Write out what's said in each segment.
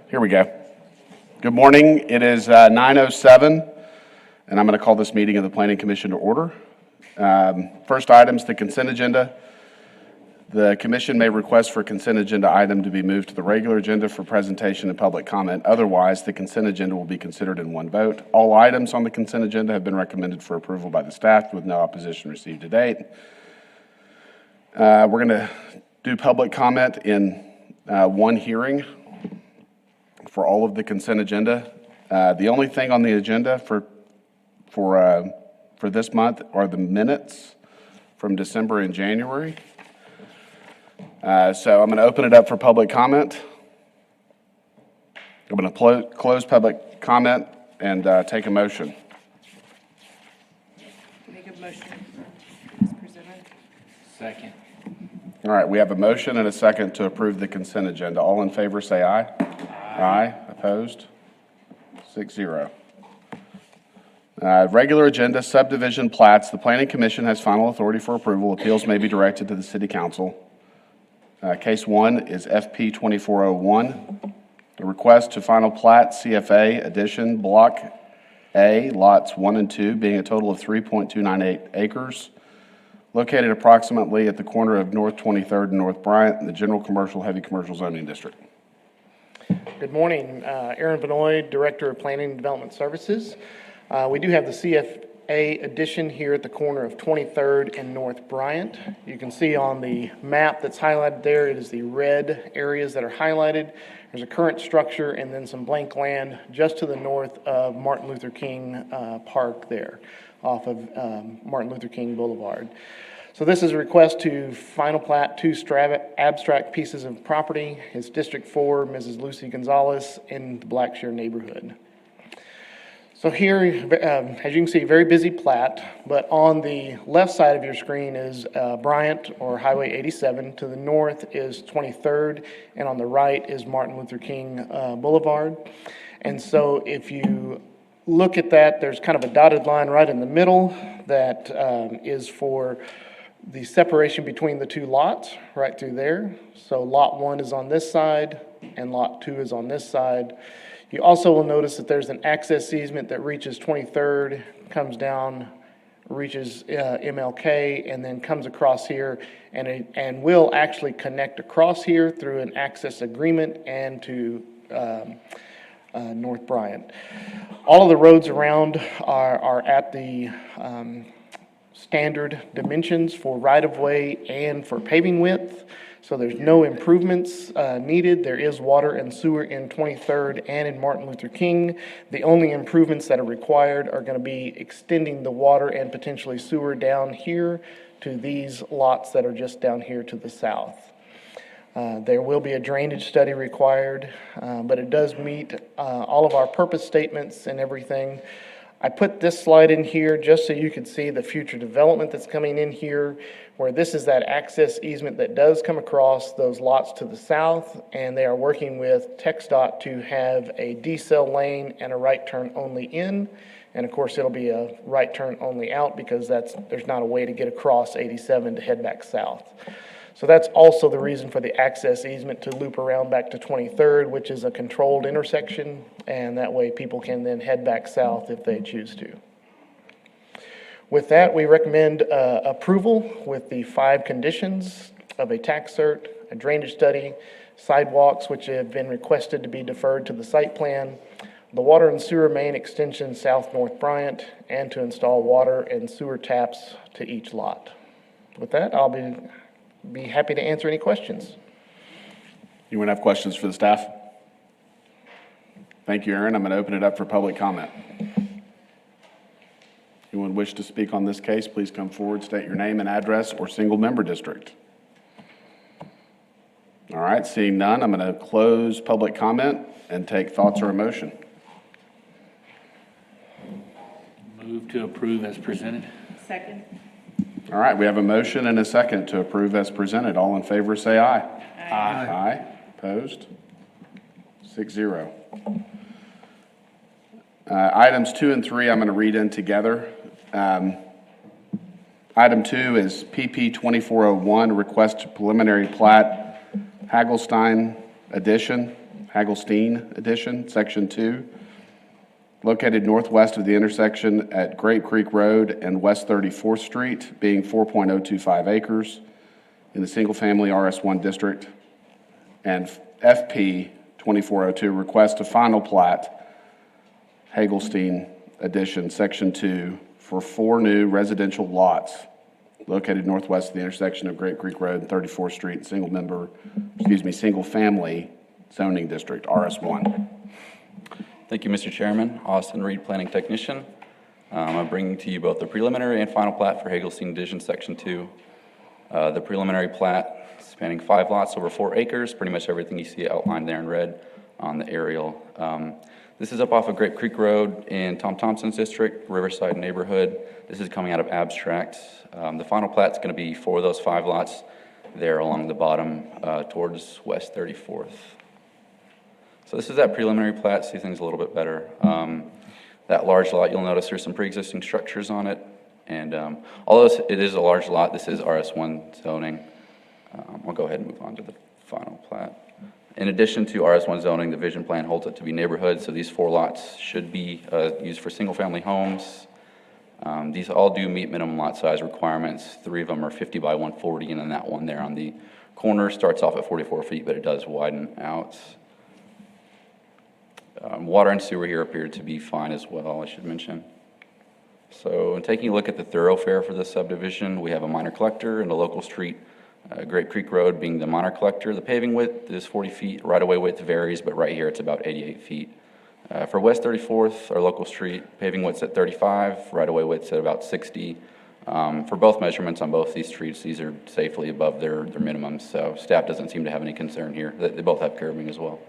Here we go. Good morning. It is 9:07, and I'm going to call this meeting of the Planning Commission to order. First item is the consent agenda. The commission may request for a consent agenda item to be moved to the regular agenda for presentation and public comment. Otherwise, the consent agenda will be considered in one vote. All items on the consent agenda have been recommended for approval by the staff with no opposition received to date. We're going to do public comment in one hearing for all of the consent agenda. The only thing on the agenda for this month are the minutes from December and January. So I'm going to open it up for public comment. I'm going to close public comment and take a motion. Make a motion as presented. Second. All right, we have a motion and a second to approve the consent agenda. All in favor say aye. Aye. Opposed? 6-0. Regular agenda subdivision plats. The Planning Commission has final authority for approval. Appeals may be directed to the City Council. Case 1 is FP 2401. The request to final plat CFA addition Block A, lots 1 and 2, being a total of 3.298 acres, located approximately at the corner of North 23rd and North Bryant in the General Commercial Heavy Commercial Zoning District. Good morning. Aaron Benoit, Director of Planning and Development Services. We do have the CFA addition here at the corner of 23rd and North Bryant. You can see on the map that's highlighted there, it is the red areas that are highlighted. There's a current structure and then some blank land just to the north of Martin Luther King Park there, off of Martin Luther King Boulevard. So this is a request to final plat two abstract pieces of property. It's District 4, Mrs. Lucy Gonzalez in the Blackshear neighborhood. So here, as you can see, very busy plat, but on the left side of your screen is Bryant or Highway 87. To the north is 23rd, and on the right is Martin Luther King Boulevard. And so if you look at that, there's kind of a dotted line right in the middle that is for the separation between the two lots right through there. So lot 1 is on this side and lot 2 is on this side. You also will notice that there's an access easement that reaches 23rd, comes down, reaches MLK, and then comes across here and will actually connect across here through an access agreement and to North Bryant. All of the roads around are at the standard dimensions for right-of-way and for paving width, so there's no improvements needed. There is water and sewer in 23rd and in Martin Luther King. The only improvements that are required are going to be extending the water and potentially sewer down here to these lots that are just down here to the south. There will be a drainage study required, but it does meet all of our purpose statements and everything. I put this slide in here just so you could see the future development that's coming in here, where this is that access easement that does come across those lots to the south, and they are working with TxDOT to have a decel lane and a right turn only in, and of course it'll be a right turn only out because there's not a way to get across 87 to head back south. So that's also the reason for the access easement to loop around back to 23rd, which is a controlled intersection, and that way people can then head back south if they choose to. With that, we recommend approval with the 5 conditions of a tax cert, a drainage study, sidewalks which have been requested to be deferred to the site plan, the water and sewer main extension south North Bryant, and to install water and sewer taps to each lot. With that, I'll be happy to answer any questions. Anyone have questions for the staff? Thank you, Aaron. I'm going to open it up for public comment. Anyone wish to speak on this case, please come forward, state your name and address or single member district. All right, seeing none, I'm going to close public comment and take thoughts or a motion. Move to approve as presented. Second. All right, we have a motion and a second to approve as presented. All in favor say aye. Aye. Aye. Opposed? 6-0. Items 2 and 3 I'm going to read in together. Item 2 is PP 2401, request preliminary plat, Hagelstein addition, Hagelstein addition, Section 2, located northwest of the intersection at Grape Creek Road and West 34th Street, being 4.025 acres in the single-family RS1 district. And FP 2402, request to final plat, Hagelstein addition, Section 2, for 4 new residential lots located northwest of the intersection of Grape Creek Road and 34th Street, single-family zoning district, RS1. Thank you, Mr. Chairman. Austin Reed, Planning Technician. I'm bringing to you both the preliminary and final plat for Hagelstein Addition Section 2. The preliminary plat spanning 5 lots over 4 acres, pretty much everything you see outlined there in red on the aerial. This is up off of Grape Creek Road in Tom Thompson's district, Riverside neighborhood. This is coming out of abstract. The final plat's going to be for those 5 lots there along the bottom towards West 34th. So this is that preliminary plat, see things a little bit better. That large lot, you'll notice there's some pre-existing structures on it. And although it is a large lot, this is RS1 zoning. I'll go ahead and move on to the final plat. In addition to RS1 zoning, the vision plan holds it to be neighborhood, so these 4 lots should be used for single-family homes. These all do meet minimum lot size requirements. 3 of them are 50 by 140, and then that one there on the corner starts off at 44 feet, but it does widen out. Water and sewer here appear to be fine as well, I should mention. So in taking a look at the thoroughfare for this subdivision, we have a minor collector and a local street, Grape Creek Road being the minor collector. The paving width is 40 feet, right-of-way width varies, but right here it's about 88 feet. For West 34th, our local street, paving width's at 35, right-of-way width's at about 60. For both measurements on both these streets, these are safely above their minimums, so staff doesn't seem to have any concern here. They both have curbing as well.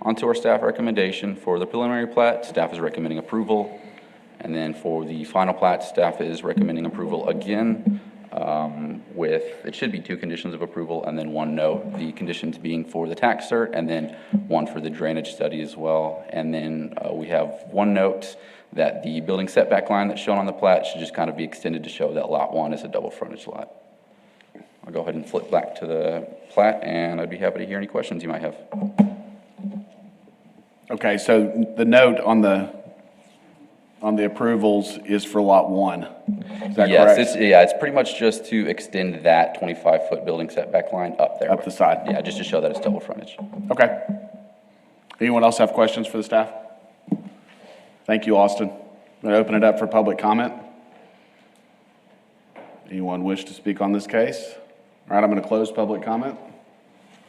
On to our staff recommendation. For the preliminary plat, staff is recommending approval. And then for the final plat, staff is recommending approval again with, it should be 2 conditions of approval and then 1 note. The conditions being for the tax cert and then 1 for the drainage study as well. And then we have 1 note that the building setback line that's shown on the plat should just kind of be extended to show that lot 1 is a double frontage lot. I'll go ahead and flip back to the plat and I'd be happy to hear any questions you might have. Okay, so the note on the approvals is for lot 1. Is that correct? It's pretty much just to extend that 25-foot building setback line up there. Up the side? Yeah, just to show that it's double frontage. Okay. Anyone else have questions for the staff? Thank you, Austin. I'm going to open it up for public comment. Anyone wish to speak on this case? All right, I'm going to close public comment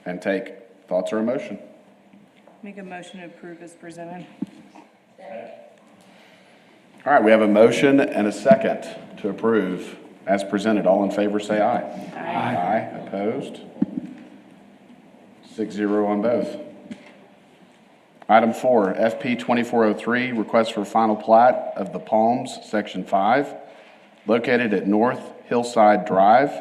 and take thoughts or a motion. Make a motion to approve as presented. All right, we have a motion and a second to approve as presented. All in favor, say aye. Aye. Aye. Opposed? 6-0 on both. Item 4, FP 2403, request for final plat of the Palms, Section 5, located at North Hillside Drive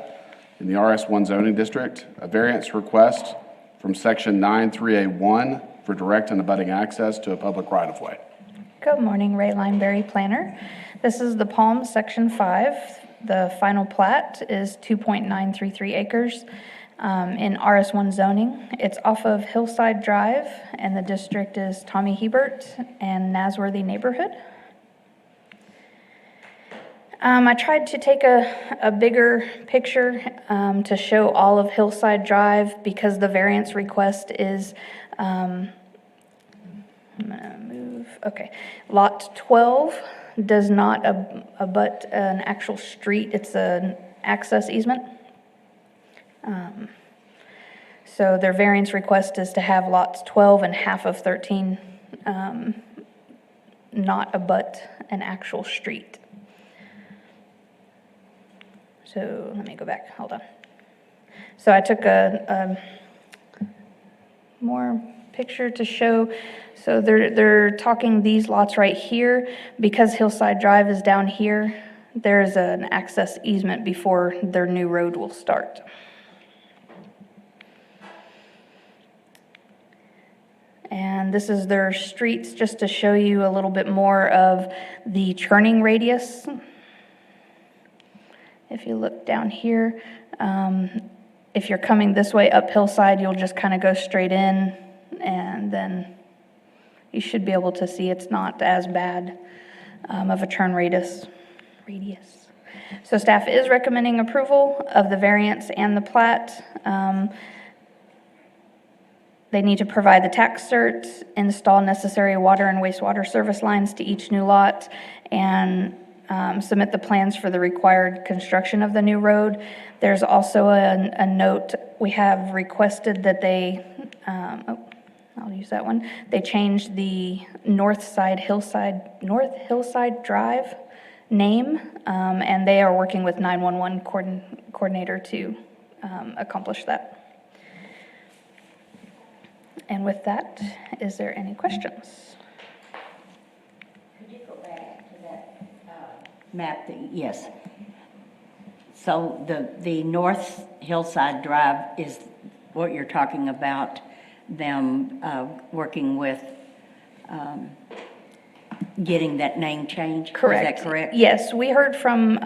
in the RS1 zoning district. A variance request from Section 93A1 for direct and abutting access to a public right-of-way. Good morning, Ray Lineberry, planner. This is the Palms, Section 5. The final plat is 2.933 acres in RS1 zoning. It's off of Hillside Drive, and the district is Tommy Hebert and Nasworthy neighborhood. I tried to take a bigger picture to show all of Hillside Drive because the variance request is I'm gonna move, okay. Lot 12 does not abut an actual street, it's an access easement. So their variance request is to have lots 12 and half of 13 not abut an actual street. So let me go back, hold on. So I took a more picture to show. So they're talking these lots right here. Because Hillside Drive is down here, there's an access easement before their new road will start. And this is their streets, just to show you a little bit more of the turning radius. If you look down here, if you're coming this way up Hillside, you'll just kind of go straight in, and then you should be able to see it's not as bad of a turn radius. So staff is recommending approval of the variance and the plat. They need to provide the tax cert, install necessary water and wastewater service lines to each new lot, and submit the plans for the required construction of the new road. There's also a note, we have requested that they, I'll use that one. They changed the North Hillside Drive name, and they are working with 911 coordinator to accomplish that. And with that, is there any questions? Could you go back to that map? Yes. So the North Hillside Drive is what you're talking about, them working with getting that name changed? Correct. Is that correct? Yes, we heard from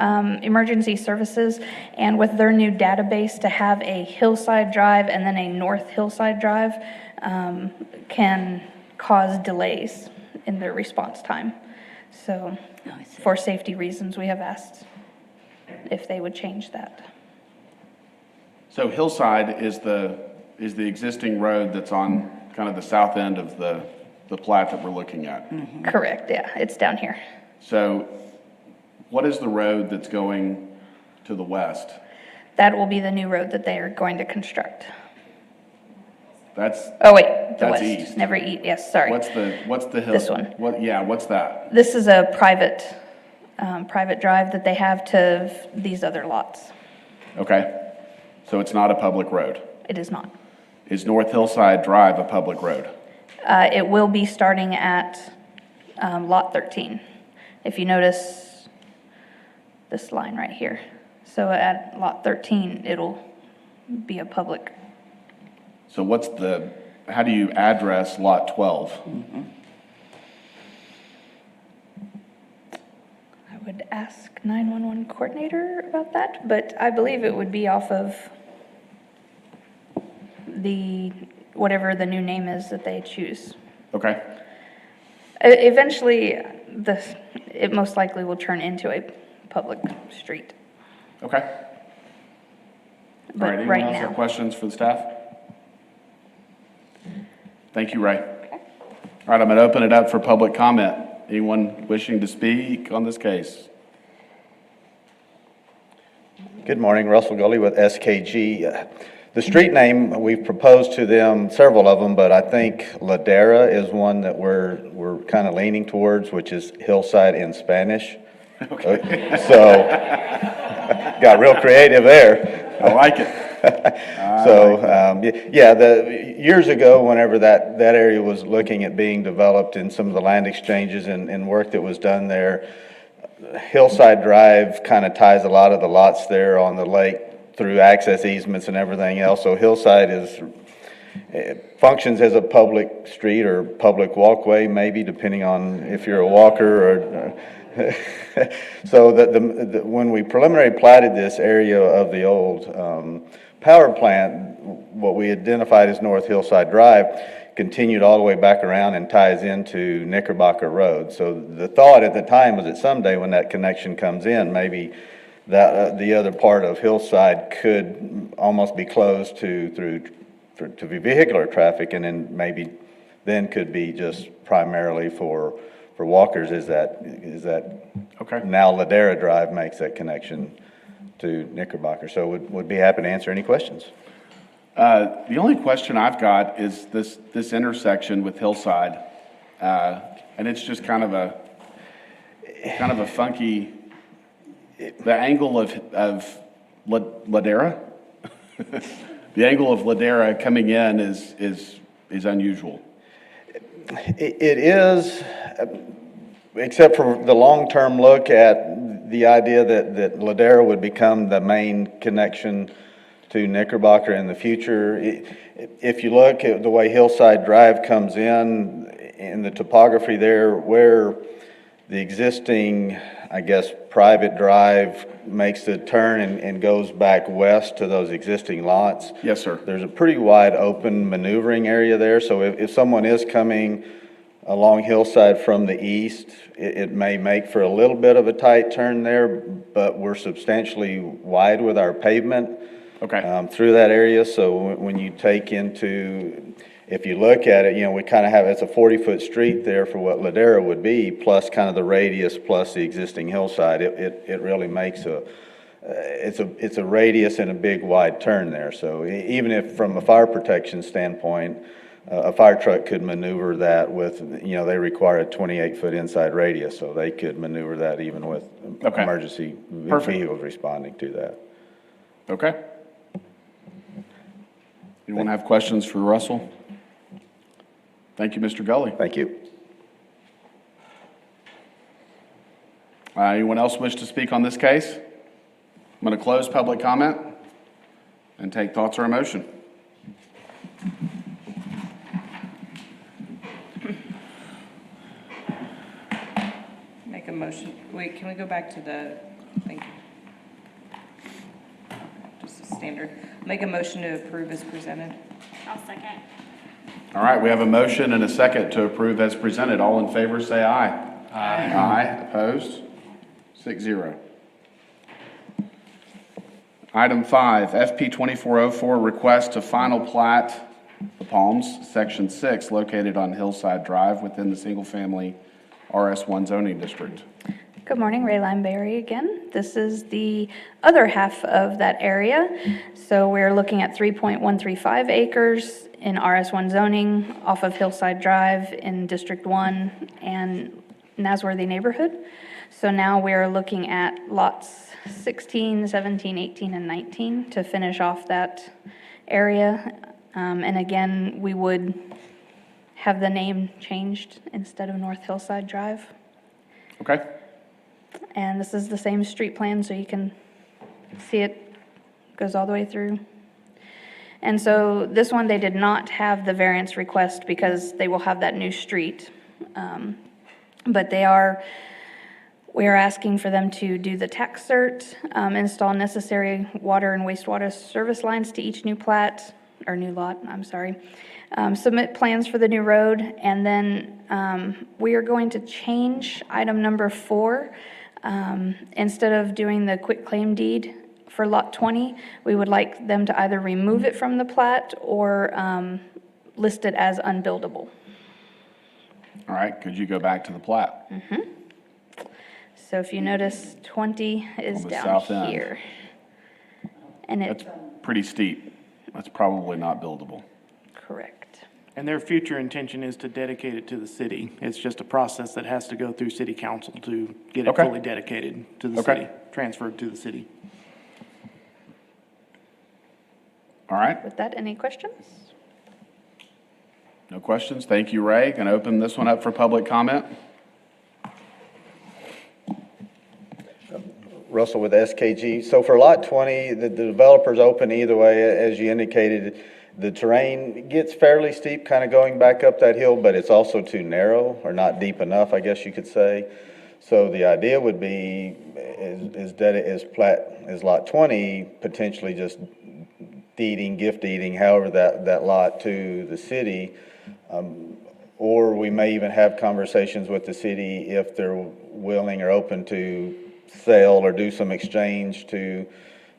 Emergency Services, and with their new database, to have a Hillside Drive and then a North Hillside Drive can cause delays in their response time. So I see. for safety reasons, we have asked if they would change that. So Hillside is the existing road that's on kind of the south end of the plat that we're looking at. Correct, yeah, it's down here. So what is the road that's going to the west? That will be the new road that they are going to construct. That's, Oh, wait, the That's west, east. never east, yes, sorry. what's the hill? This one. What's that? This is a private drive that they have to these other lots. Okay. So it's not a public road. It is not. Is North Hillside Drive a public road? It will be starting at Lot 13. If you notice this line right here. So at Lot 13, it'll be a public. So how do you address Lot 12? I would ask 911 coordinator about that, but I believe it would be off of whatever the new name is that they choose. Okay. Eventually, it most likely will turn into a public street, Okay. All right, but anyone right else have now. questions for the staff? Thank you, Ray. All right, I'm going to open it up for public comment. Anyone wishing to speak on this case? Good morning, Russell Gully with SKG. The street name, we've proposed to them, several of them, but I think Ladera is one that we're kind of leaning towards, which is hillside in Spanish. Okay. So, got real creative there. I like it. Years ago, whenever that area was looking at being developed and some of the land exchanges and work that was done there, Hillside Drive kind of ties a lot of the lots there on the lake through access easements and everything else. So Hillside functions as a public street or public walkway, maybe depending on if you're a walker or. So when we preliminary platted this area of the old power plant, what we identified as North Hillside Drive continued all the way back around and ties into Knickerbocker Road. So the thought at the time was that someday when that connection comes in, maybe that the other part of Hillside could almost be closed to vehicular traffic, and then maybe could be just primarily for walkers. Is that Okay. now Ladera Drive makes that connection to Knickerbocker. So would be happy to answer any questions. The only question I've got is this intersection with Hillside, and it's just kind of a funky. The angle of Ladera, the angle of Ladera coming in is unusual. It is, except for the long-term look at the idea that Ladera would become the main connection to Knickerbocker in the future. If you look at the way Hillside Drive comes in the topography there, where the existing, I guess, private drive makes the turn and goes back west to those existing lots. Yes, sir. There's a pretty wide open maneuvering area there, so if someone is coming along Hillside from the east, it may make for a little bit of a tight turn there, but we're substantially wide with our pavement Okay. through that area, so when you take into, if you look at it, we kind of have, it's a 40-foot street there for what Ladera would be, plus kind of the radius, plus the existing hillside. It really makes it's a radius and a big wide turn there. So even if from a fire protection standpoint, a fire truck could maneuver that with, they require a 28-foot inside radius, so they could maneuver that even with Okay. emergency Perfect. vehicles responding to that. Okay. Anyone have questions for Russell? Thank you, Mr. Gully. Thank you. Anyone else wish to speak on this case? I'm going to close public comment and take thoughts or a motion. Make a motion, wait, can we go back to the, thank you. Just a standard. Make a motion to approve as presented. I'll second. All right, we have a motion and a second to approve as presented. All in favor, say aye. Aye. Aye. Opposed? 6-0. Item 5, FP 2404, request to final plat the Palms, Section 6, located on Hillside Drive within the single-family RS1 zoning district. Good morning, Rayline Berry again. This is the other half of that area. So we're looking at 3.135 acres in RS1 zoning off of Hillside Drive in District 1 and Nasworthy neighborhood. So now we're looking at lots 16, 17, 18, and 19 to finish off that area. And again, we would have the name changed instead of North Hillside Drive. Okay? And this is the same street plan, so you can see it goes all the way through. And so this one, they did not have the variance request because they will have that new street. But we are asking for them to do the tax cert, install necessary water and wastewater service lines to each new plat, or new lot, I'm sorry. Submit plans for the new road, and then we are going to change item number 4. Instead of doing the quitclaim deed for lot 20, we would like them to either remove it from the plat or list it as unbuildable. All right, could you go back to the plat? So if you notice, 20 is On the down south end. here. And That's it's pretty steep. That's probably not buildable. correct. And their future intention is to dedicate it to the city. It's just a process that has to go through city council to get it Okay. fully dedicated to the Okay. city, transferred to the city. All right, With that, any questions? no questions? Thank you, Ray. Going to open this one up for public comment. Russell with SKG. So for lot 20, the developer's open either way, as you indicated. The terrain gets fairly steep, kind of going back up that hill, but it's also too narrow, or not deep enough, I guess you could say. So the idea would be, is lot 20 potentially just gift deeding, however that lot to the city. Or we may even have conversations with the city if they're willing or open to sell or do some exchange to,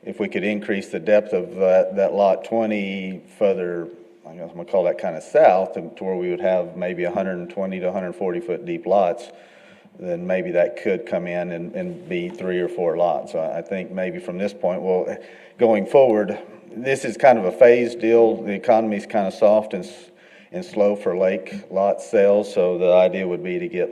if we could increase the depth of that lot 20 further, I guess I'm gonna call that kind of south, to where we would have maybe 120 to 140 foot deep lots, then maybe that could come in and be 3 or 4 lots. So I think maybe from this point, well, going forward, this is kind of a phased deal. The economy's kind of soft and slow for lake lot sales, so the idea would be to get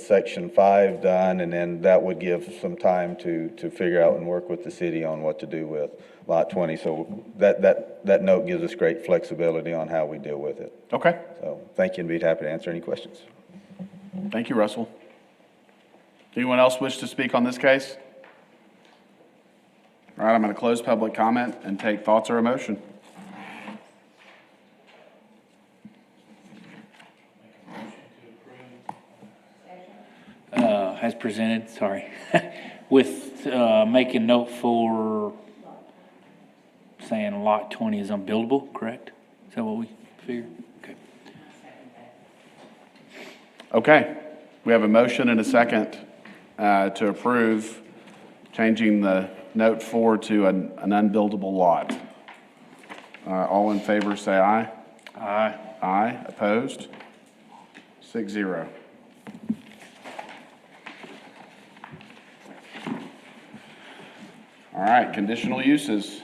section 5 done, and then that would give some time to figure out and work with the city on what to do with lot 20. So that note gives us great flexibility on how we deal with it. Okay, So thank you, and be happy to answer any questions. thank you, Russell. Anyone else wish to speak on this case? All right, I'm going to close public comment and take thoughts or a motion. as presented, sorry, with, making note for saying lot 20 is unbuildable, correct? Is that what we figured? Okay. Okay, we have a motion and a second to approve changing the note 4 to an unbuildable lot. All in favor, say aye. Aye. Aye, opposed? 6-0. All right, conditional uses.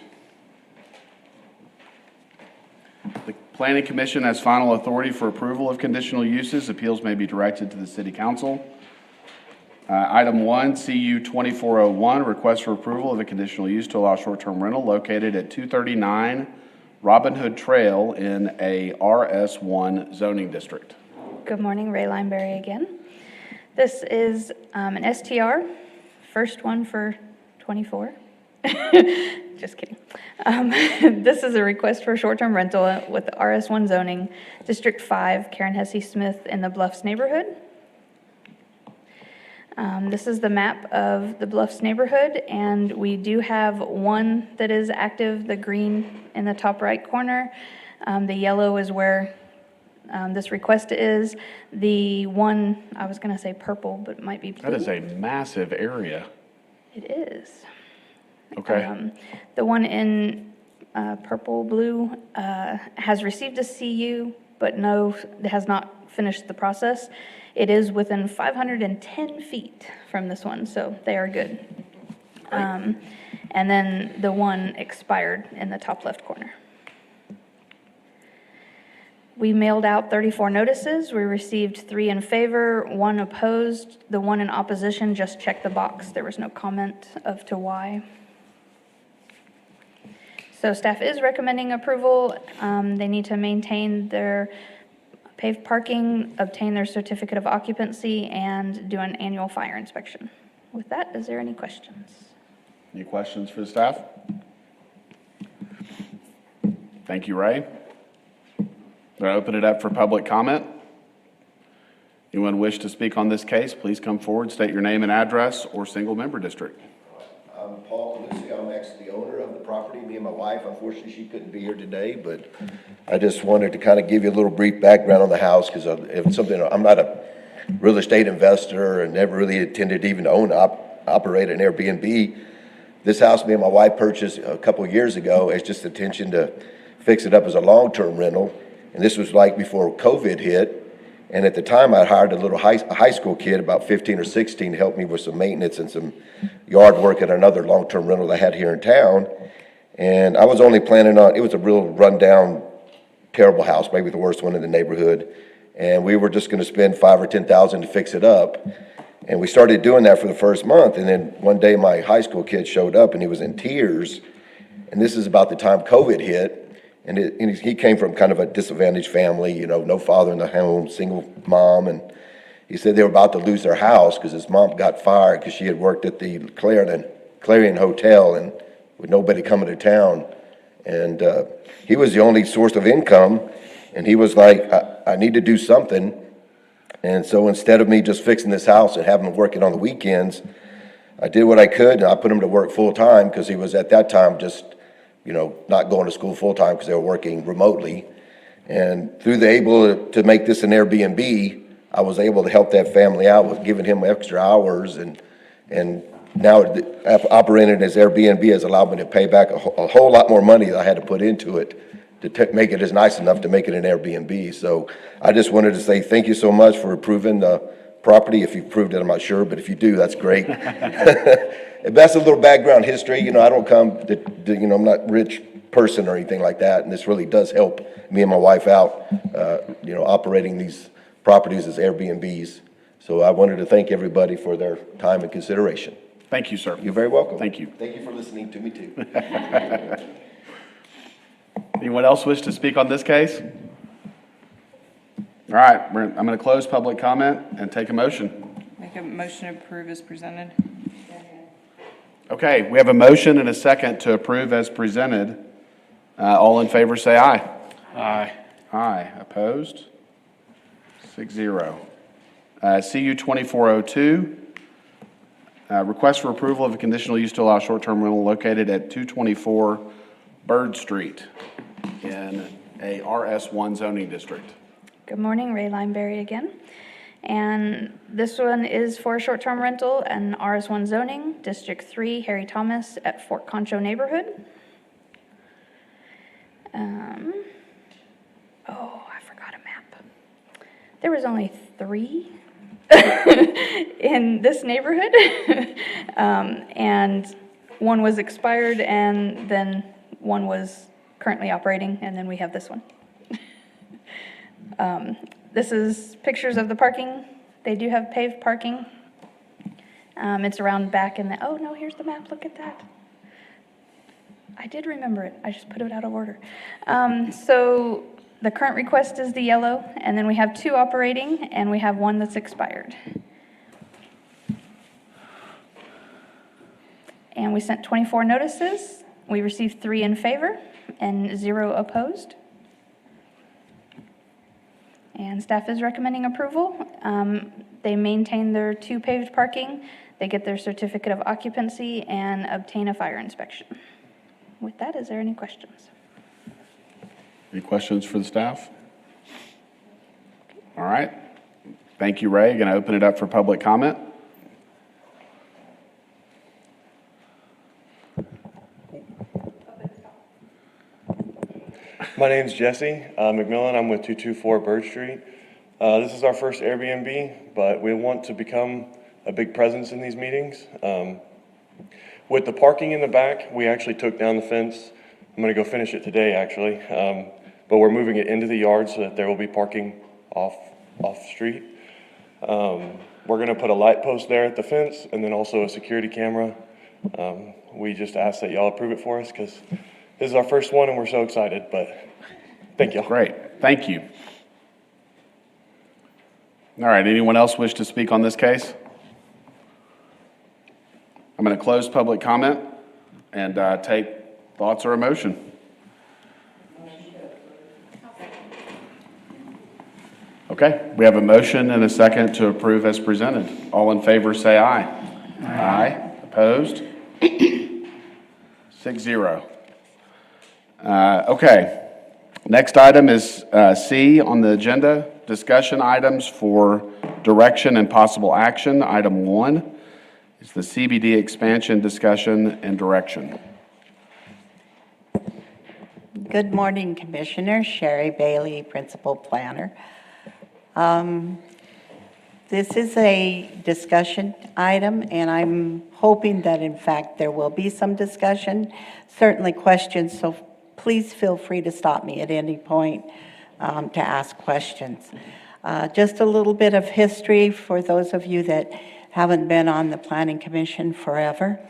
The Planning Commission has final authority for approval of conditional uses. Appeals may be directed to the City Council. Item 1, CU 2401, request for approval of a conditional use to allow short-term rental located at 239 Robin Hood Trail in a RS1 zoning district. Good morning, Ray Lineberry again. This is an STR, first one for 24. Just kidding. This is a request for short-term rental with RS1 zoning, District 5, Karen Hesse Smith in the Bluffs neighborhood. This is the map of the Bluffs neighborhood, and we do have one that is active, the green in the top right corner. The yellow is where this request is. The one, I was going to say purple, but it might be blue. That is a massive area. It is. Okay. The one in purple, blue has received a CU, but has not finished the process. It is within 510 feet from this one, so they are good. And then the one expired in the top left corner. We mailed out 34 notices. We received 3 in favor, 1 opposed. The one in opposition just checked the box. There was no comment of to why. So staff is recommending approval. They need to maintain their paved parking, obtain their certificate of occupancy, and do an annual fire inspection. With that, is there any questions? Any questions for the staff? Thank you, Ray. I'm going to open it up for public comment. Anyone wish to speak on this case, please come forward, state your name and address or single member district. I'm Paul Lucy. I'm actually the owner of the property. Me and my wife, unfortunately, she couldn't be here today, but I just wanted to kind of give you a little brief background on the house because if something, I'm not a real estate investor and never really intended even to operate an Airbnb. This house me and my wife purchased a couple of years ago as just intention to fix it up as a long-term rental. And this was like before COVID hit. And at the time, I hired a little high school kid, about 15 or 16, to help me with some maintenance and some yard work at another long-term rental I had here in town. And I was only planning on, it was a real rundown, terrible house, maybe the worst one in the neighborhood. And we were just going to spend $5,000 or $10,000 to fix it up. And we started doing that for the first month. And then one day, my high school kid showed up, and he was in tears. And this is about the time COVID hit. And he came from kind of a disadvantaged family, you know, no father in the home, single mom. And he said they were about to lose their house because his mom got fired because she had worked at the Clarion Hotel and with nobody coming to town. And he was the only source of income. And he was like, I need to do something. And so instead of me just fixing this house and having him working on the weekends, I did what I could. And I put him to work full time because he was at that time just, you know, not going to school full time because they were working remotely. And through the able to make this an Airbnb, I was able to help that family out with giving him extra hours. And now operating as Airbnb has allowed me to pay back a whole lot more money that I had to put into it to make it as nice enough to make it an Airbnb. So I just wanted to say thank you so much for approving the property. If you approved it, I'm not sure, but if you do, that's great. That's a little background history. You know, I don't you know, I'm not a rich person or anything like that, and this really does help me and my wife out, you know, operating these properties as Airbnbs. So I wanted to thank everybody for their time and consideration. Thank you, sir. You're very welcome. Thank you. Thank you for listening to me, too. Anyone else wish to speak on this case? All right, I'm going to close public comment and take a motion. Make a motion to approve as presented. Okay, we have a motion and a second to approve as presented. All in favor, say aye. Aye. Aye. Opposed? 6-0. CU 2402, Request for approval of a conditional use to allow short-term rental located at 224 Bird Street in a RS1 zoning district. Good morning, Ray Lineberry again. And this one is for short-term rental and RS1 zoning, District 3, Harry Thomas at Fort Concho neighborhood. Oh, I forgot a map. There was only 3 in this neighborhood. And one was expired, and then one was currently operating, and then we have this one. This is pictures of the parking. They do have paved parking. It's around back in the, oh no, here's the map, look at that. I did remember it, I just put it out of order. So the current request is the yellow, and then we have 2 operating, and we have 1 that's expired. And we sent 24 notices. We received 3 in favor and 0 opposed. And staff is recommending approval. They maintain their 2 paved parking, they get their certificate of occupancy, and obtain a fire inspection. With that, is there any questions? Any questions for the staff? All right. Thank you, Ray. Going to open it up for public comment. My name's Jesse McMillan. I'm with 224 Bird Street. This is our first Airbnb, but we want to become a big presence in these meetings. With the parking in the back, we actually took down the fence. I'm going to go finish it today, actually. But we're moving it into the yard so that there will be parking off the street. We're going to put a light post there at the fence and then also a security camera. We just ask that y'all approve it for us because this is our first one and we're so excited, but thank you. Great. Thank you. All right. Anyone else wish to speak on this case? I'm going to close public comment and take thoughts or a motion. Okay, we have a motion and a second to approve as presented. All in favor, say aye. Aye. Opposed? 6-0. Okay, next item is C on the agenda, discussion items for direction and possible action. Item 1 is the CBD expansion discussion and direction. Good morning, Commissioner. Sherry Bailey, Principal Planner. This is a discussion item, and I'm hoping that in fact there will be some discussion, certainly questions, so please feel free to stop me at any point to ask questions. Just a little bit of history for those of you that haven't been on the Planning Commission forever.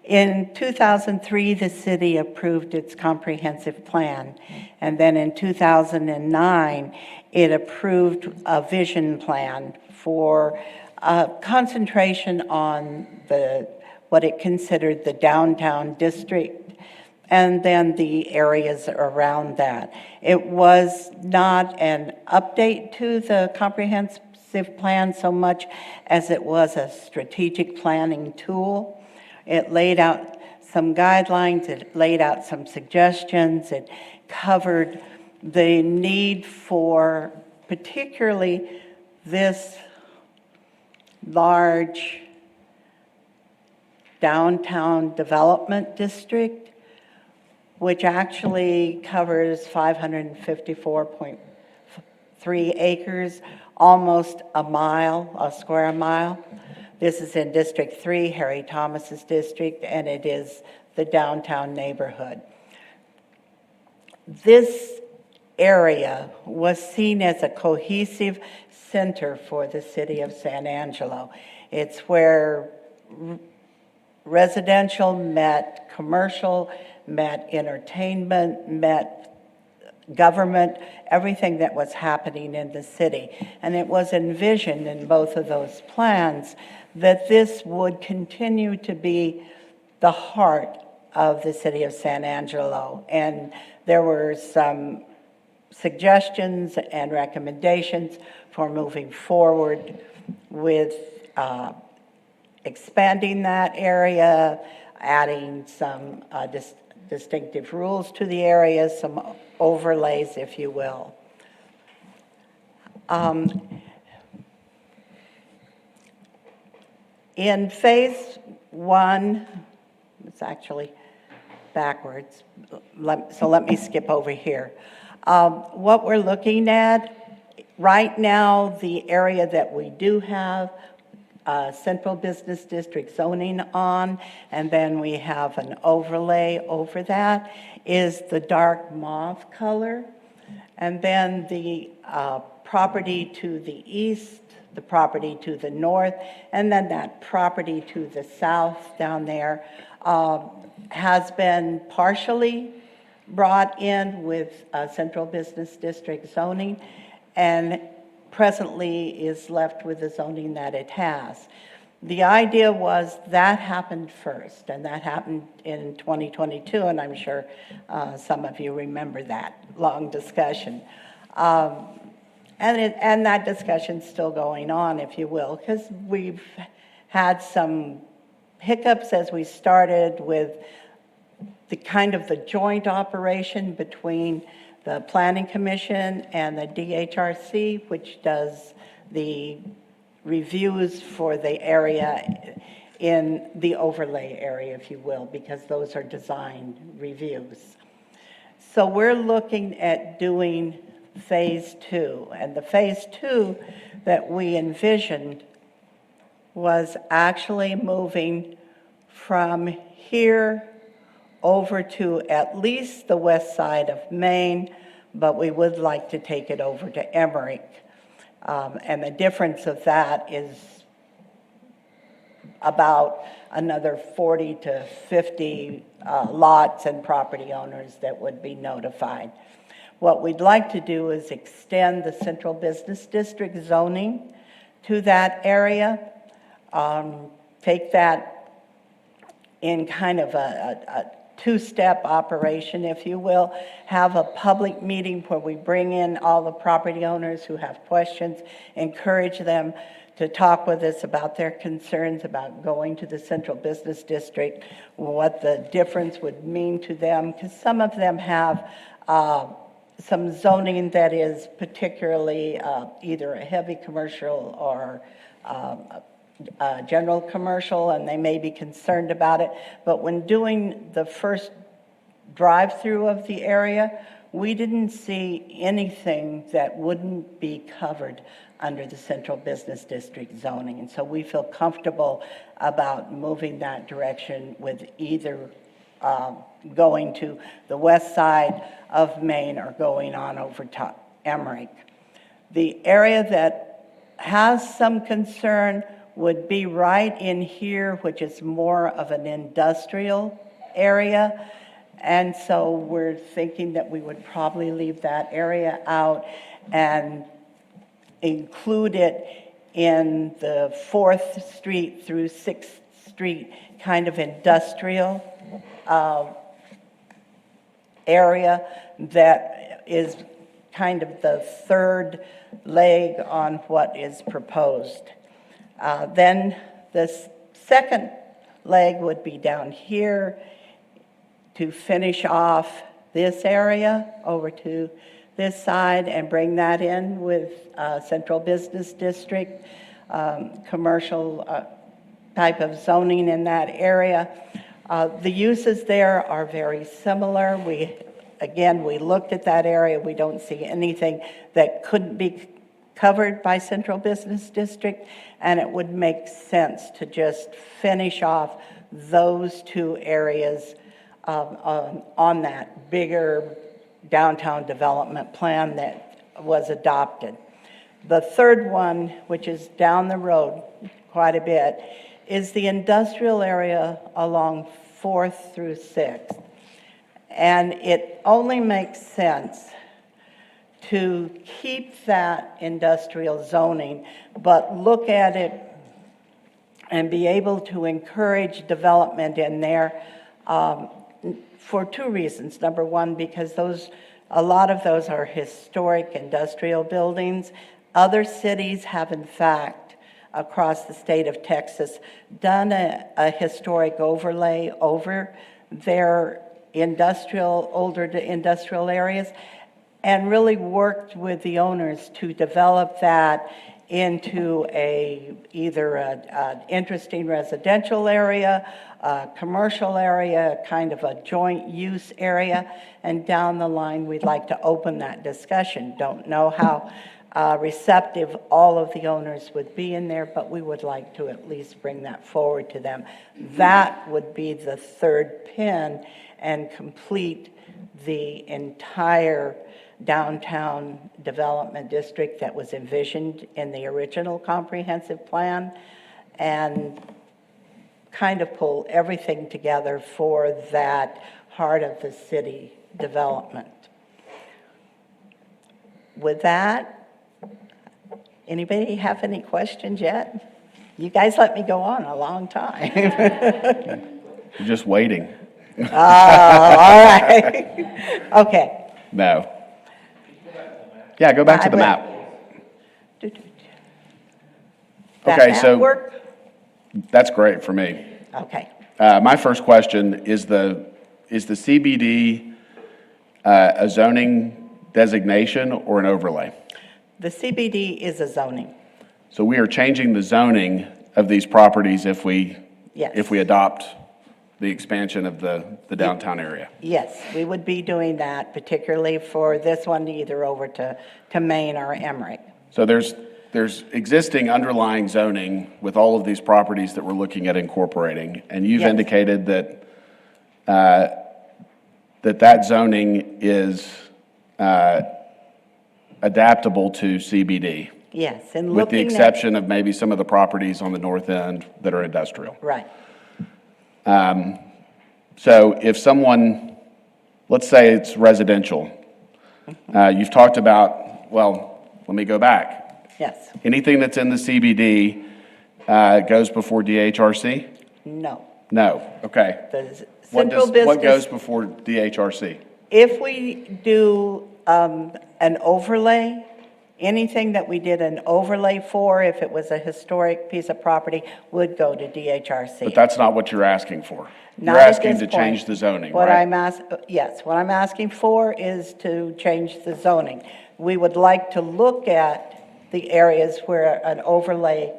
In 2003, the city approved its comprehensive plan, and then in 2009, it approved a vision plan for concentration on what it considered the downtown district and then the areas around that. It was not an update to the comprehensive plan so much as it was a strategic planning tool. It laid out some guidelines, it laid out some suggestions, it covered the need for particularly this large downtown development district, which actually covers 554.3 acres, almost a square mile. This is in District 3, Harry Thomas's district, and it is the downtown neighborhood. This area was seen as a cohesive center for the city of San Angelo. It's where residential met commercial, met entertainment, met government, everything that was happening in the city. And it was envisioned in both of those plans that this would continue to be the heart of the city of San Angelo. And there were some suggestions and recommendations for moving forward with expanding that area, adding some distinctive rules to the area, some overlays, if you will. In phase one, it's actually backwards, so let me skip over here. What we're looking at, right now, the area that we do have central business district zoning on, and then we have an overlay over that, is the dark mauve color. And then the property to the east, the property to the north, and then that property to the south down there has been partially brought in with central business district zoning, and presently is left with the zoning that it has. The idea was that happened first, and that happened in 2022, and I'm sure some of you remember that long discussion. And that discussion's still going on, if you will, because we've had some hiccups as we started with the kind of the joint operation between the Planning Commission and the DHRC, which does the reviews for the area in the overlay area, if you will, because those are design reviews. So we're looking at doing phase two, and the phase two that we envisioned was actually moving from here over to at least the west side of Maine, but we would like to take it over to Emmerich. And the difference of that is about another 40 to 50 lots and property owners that would be notified. What we'd like to do is extend the central business district zoning to that area, take that in kind of a two-step operation, if you will, have a public meeting where we bring in all the property owners who have questions, encourage them to talk with us about their concerns about going to the central business district, what the difference would mean to them, because some of them have some zoning that is particularly either a heavy commercial or general commercial, and they may be concerned about it. But when doing the first drive-through of the area, we didn't see anything that wouldn't be covered under the central business district zoning. And so we feel comfortable about moving that direction with either going to the west side of Maine or going on over to Emmerich. The area that has some concern would be right in here, which is more of an industrial area. And so we're thinking that we would probably leave that area out and include it in the 4th Street through 6th Street kind of industrial area that is kind of the third leg on what is proposed. Then the second leg would be down here to finish off this area over to this side and bring that in with central business district, commercial type of zoning in that area. The uses there are very similar. We looked at that area. We don't see anything that couldn't be covered by central business district, and it would make sense to just finish off those two areas on that bigger downtown development plan that was adopted. The third one, which is down the road quite a bit, is the industrial area along 4th through 6th. And it only makes sense to keep that industrial zoning, but look at it and be able to encourage development in there for two reasons. Number one, because a lot of those are historic industrial buildings. Other cities have, in fact, across the state of Texas, done a historic overlay over their older industrial areas, and really worked with the owners to develop that into either an interesting residential area, a commercial area, kind of a joint use area, and down the line, we'd like to open that discussion. Don't know how receptive all of the owners would be in there, but we would like to at least bring that forward to them. That would be the third pin and complete the entire downtown development district that was envisioned in the original comprehensive plan, and kind of pull everything together for that heart of the city development. With that, anybody have any questions yet? You guys let me go on a long time. You're just waiting. Oh, all right. Okay. No. Yeah, go back to the will. map. That Okay, map so work? that's great for me. Okay. My first question, is the CBD a zoning designation or an overlay? The CBD is a zoning. So we are changing the zoning of these properties if we Yes. adopt the expansion of the downtown area. Yes, we would be doing that, particularly for this one, either over to Maine or Emmerich. So there's existing underlying zoning with all of these properties that we're looking at incorporating, and you've Yes. indicated that that zoning is adaptable to CBD, Yes, and with the looking at, exception of maybe some of the properties on the north end that are industrial. right, So if someone, let's say it's residential, you've talked about, well, let me go back. yes, Anything that's in the CBD goes before DHRC? no. No, okay. The What central what goes business, before DHRC? if we do an overlay, anything that we did an overlay for, if it was a historic piece of property, would go to DHRC. But that's not what you're asking for. Not You're at asking this to point. change the zoning, What right? yes, what I'm asking for is to change the zoning. We would like to look at the areas where an overlay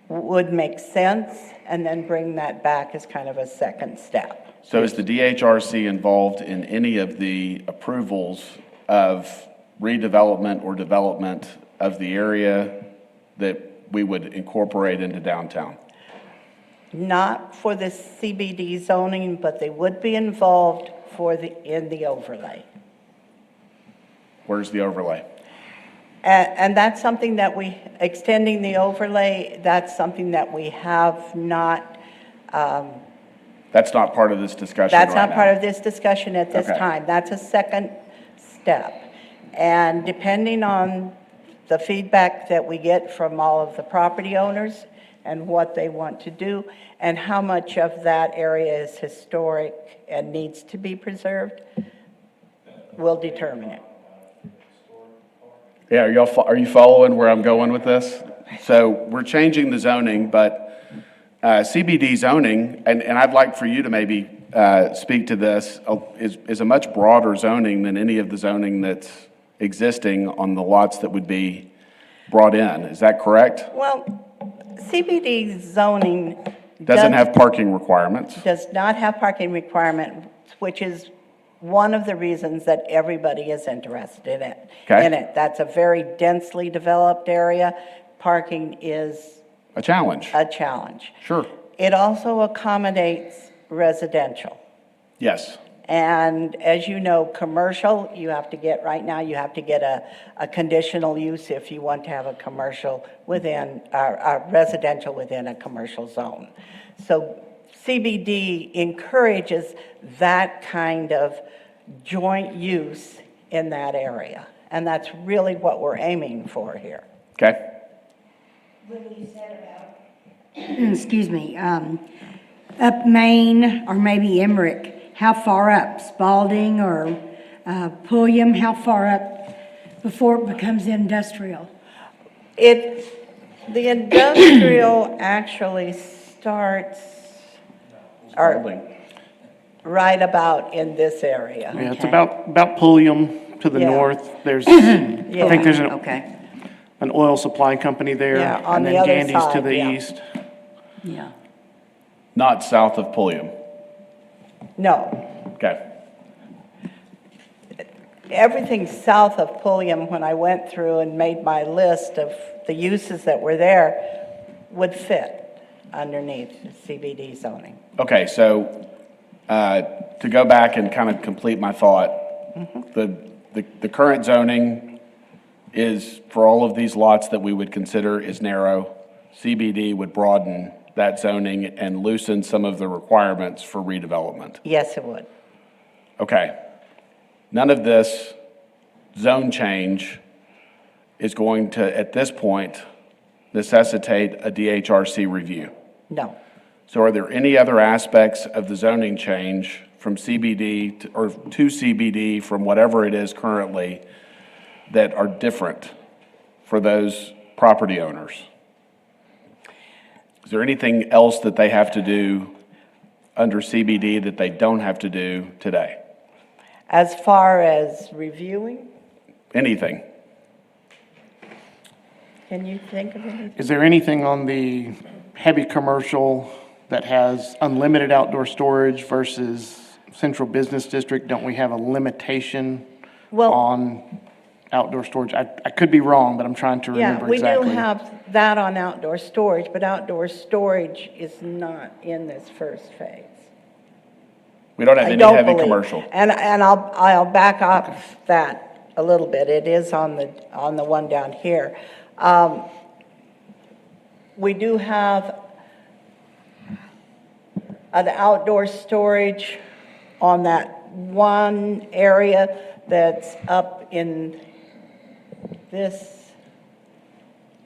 would make sense, and then bring that back as kind of a second step. So is the DHRC involved in any of the approvals of redevelopment or development of the area that we would incorporate into downtown? Not for the CBD zoning, but they would be involved in the overlay. Where's the overlay? And that's something that extending the overlay, that's something that we have not, That's not part of this discussion right that's now. not part of this discussion at this Okay. time. That's a second step. And depending on the feedback that we get from all of the property owners and what they want to do, and how much of that area is historic and needs to be preserved, we'll determine it. Yeah, are you following where I'm going with this? So we're changing the zoning, but CBD zoning, and I'd like for you to maybe speak to this, is a much broader zoning than any of the zoning that's existing on the lots that would be brought in. Is that correct? Well, CBD zoning Doesn't have parking requirements. does not have parking requirements, which is one of the reasons that everybody is interested in it. Okay. In it. That's a very densely developed area. Parking is A challenge. a challenge. Sure. It also accommodates residential. Yes. And as you know, commercial, right now, you have to get a conditional use if you want to have a commercial within, a residential within a commercial zone. So CBD encourages that kind of joint use in that area. And that's really what we're aiming for here. Okay. What you said about, excuse me, up Maine or maybe Emmerich, how far up? Spalding or Pulliam, how far up before it becomes industrial? The industrial actually starts, or right about in this area. Yeah, it's Okay. about Pulliam to the Yeah. north. There's, I think there's Okay, an oil supply company there. Yeah, on and the then other Gandy's to side, the yeah. east. yeah. Not south of Pulliam. No, Okay. everything south of Pulliam, when I went through and made my list of the uses that were there, would fit underneath CBD zoning. Okay, so to go back and kind of complete my thought, the current zoning is, for all of these lots that we would consider is narrow. CBD would broaden that zoning and loosen some of the requirements for redevelopment. Yes, it would. Okay. None of this zone change is going to, at this point, necessitate a DHRC review. No. So are there any other aspects of the zoning change from CBD or to CBD from whatever it is currently that are different for those property owners? Is there anything else that they have to do under CBD that they don't have to do today? As far as reviewing, Anything? can you think of anything? Is there anything on the heavy commercial that has unlimited outdoor storage versus central business district? Don't we have a limitation Well- on outdoor storage? I could be wrong, but I'm trying to Yeah, remember we do exactly. have that on outdoor storage, but outdoor storage is not in this first phase. We don't have I any don't heavy believe. commercial. And I'll back up that a little bit. It is on the one down here. We do have an outdoor storage on that one area that's up in this,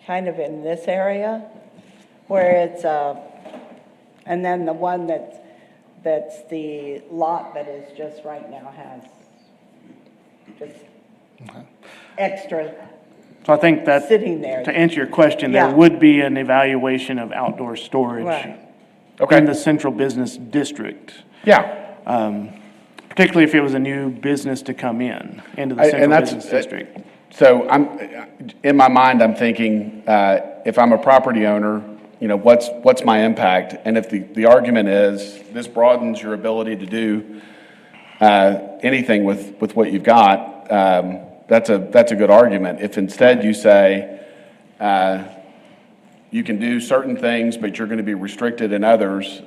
kind of in this area, where it's, and then the one that's the lot that is just right now has just extra So I think that, sitting there. to answer your question, there Yeah. would be an evaluation of outdoor storage Right. Okay. in the central business district, Yeah. particularly if it was a new business to come into the And central that's, business district. so in my mind, I'm thinking, if I'm a property owner, you know, what's my impact? And if the argument is, this broadens your ability to do anything with what you've got, that's a good argument. If instead you say, you can do certain things, but you're gonna be restricted in others,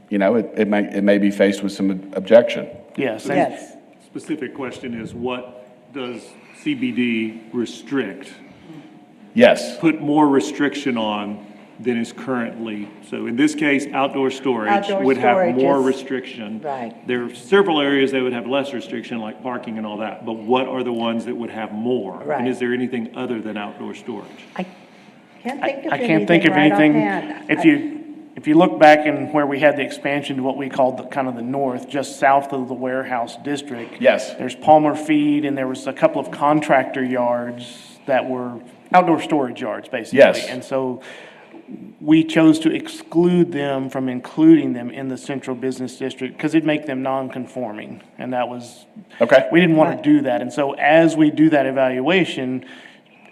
you know, it may be faced with some objection. Yes. and- Yes. Specific question is, what does CBD restrict? Yes, Put more restriction on than is currently, so in this case, outdoor storage Outdoor would have storage more is- restriction. Right. There are several areas that would have less restriction, like parking and all that, but what are the ones that would have more? Right. And is there anything other than outdoor storage? I can't think of I can't think anything of right anything. offhand. If you look back in where we had the expansion to what we called the kind of the north, just south of the warehouse district. Yes. There's Palmer Feed and there was a couple of contractor yards that were outdoor storage yards, basically. Yes. And so we chose to exclude them from including them in the central business district because it'd make them non-conforming. And that was. Okay. We didn't want to do that. And so as we do that evaluation,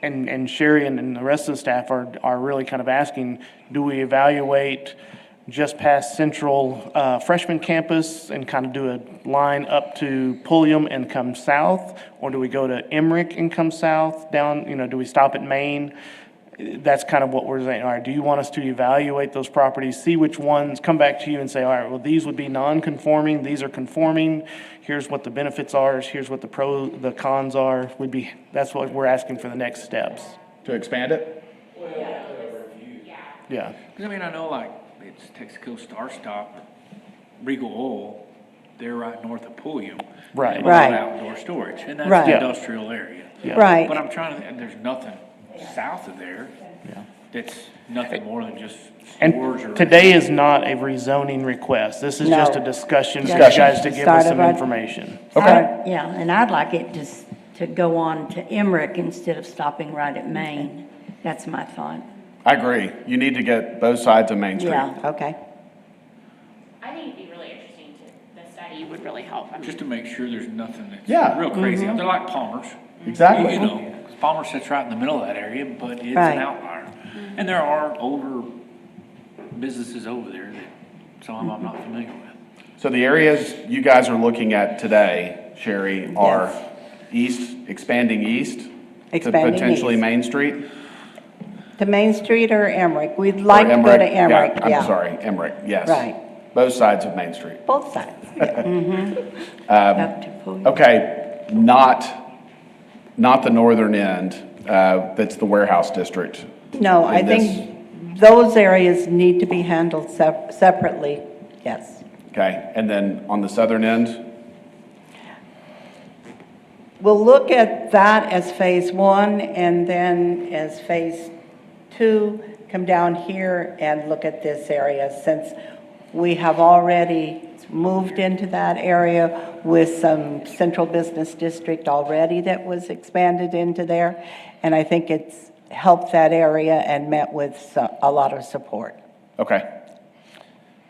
and Sherry and the rest of the staff are really kind of asking, do we evaluate just past Central Freshman Campus and kind of do a line up to Pulliam and come south? Or do we go to Emmerich and come south down, you know, do we stop at Maine? That's kind of what we're saying. All right, do you want us to evaluate those properties, see which ones, come back to you and say, all right, well, these would be non-conforming, these are conforming, here's what the benefits are, here's what the cons are, that's what we're asking for the next steps. to expand it? Yeah. Because I mean, I know like it's Texaco Star Stop, Regal Oil, they're right north of Pulliam. Right. They have a lot of Right. outdoor storage, and that's Right. the Yeah. industrial area. Yeah. Right. But I'm trying to, and there's nothing south of there. Yeah. That's nothing more than just And stores or. today is not a rezoning request. This is just a No. discussion for you Discussion. guys to give us some Started right- information. Yeah, and I'd like it to go on to Emmerich instead of stopping right at Maine. That's my thought. I agree. You need to get both sides of Main Street. Yeah. Okay. I think it'd be really interesting to, the study would really help. I mean, Just to make sure there's nothing that's Yeah. real crazy. They're like Palmer's. Exactly. You know, Palmer sits right in the middle of that area, but it's Right. an outlier. And there are older businesses over there that some of them I'm not familiar with. So the areas you guys are looking at today, Sherry, are east, expanding east to Expanding potentially east. Main Street? To Main Street or Emmerich? We'd like Or to go to Yeah, Emmerich, yeah. I'm sorry, Emmerich, yes. Right. Both sides of Main Street. Both sides. Up to Pulliam. Okay, not the northern end, that's the warehouse district. No, I in this- think those areas need to be handled separately, yes. Okay, and then on the southern end? We'll look at that as phase one, and then as phase two, come down here and look at this area, since we have already moved into that area with some central business district already that was expanded into there. And I think it's helped that area and met with a lot of support. Okay,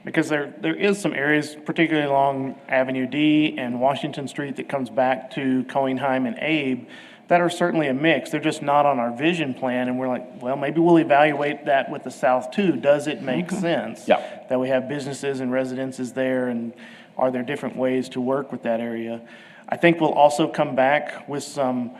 Because there is some areas, particularly along Avenue D and Washington Street that comes back to Cohenheim and Abe, that are certainly a mix. They're just not on our vision plan, and we're like, well, maybe we'll evaluate that with the south too. Does it make sense? Yeah. That we have businesses and residences there, and are there different ways to work with that area? I think we'll also come back with some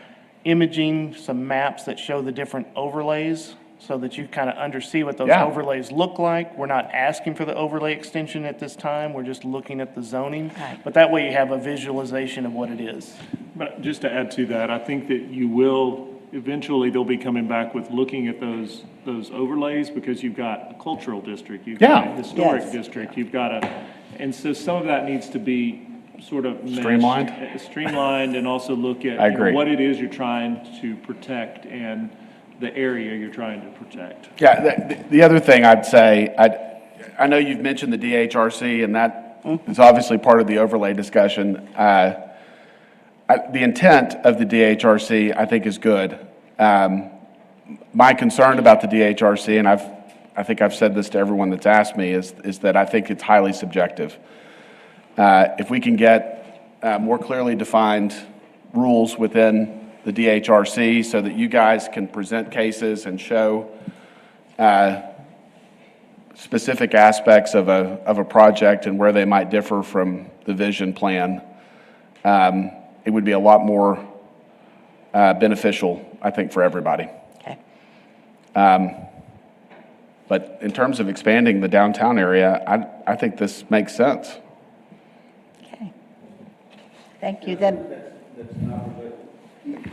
imaging, some maps that show the different overlays, so that you kind of see what those Yeah. overlays look like. We're not asking for the overlay extension at this time, we're just looking at the zoning. Right. But that way you have a visualization of what it is. But just to add to that, I think that you will, eventually they'll be coming back with looking at those overlays, because you've got a cultural district, you've got a Yeah. historic Yes. district, you've got and so some of that needs to be sort of meshed, Streamlined? Streamlined, and also look at I you know, agree. what it is you're trying to protect and the area you're trying to protect. yeah, the other thing I'd say, I know you've mentioned the DHRC, and that is obviously part of the overlay discussion. The intent of the DHRC, I think, is good. My concern about the DHRC, and I think I've said this to everyone that's asked me, is that I think it's highly subjective. If we can get more clearly defined rules within the DHRC so that you guys can present cases and show specific aspects of a project and where they might differ from the vision plan, it would be a lot more beneficial, I think, for everybody. Okay. But in terms of expanding the downtown area, I think this makes sense. Okay. Thank you, then.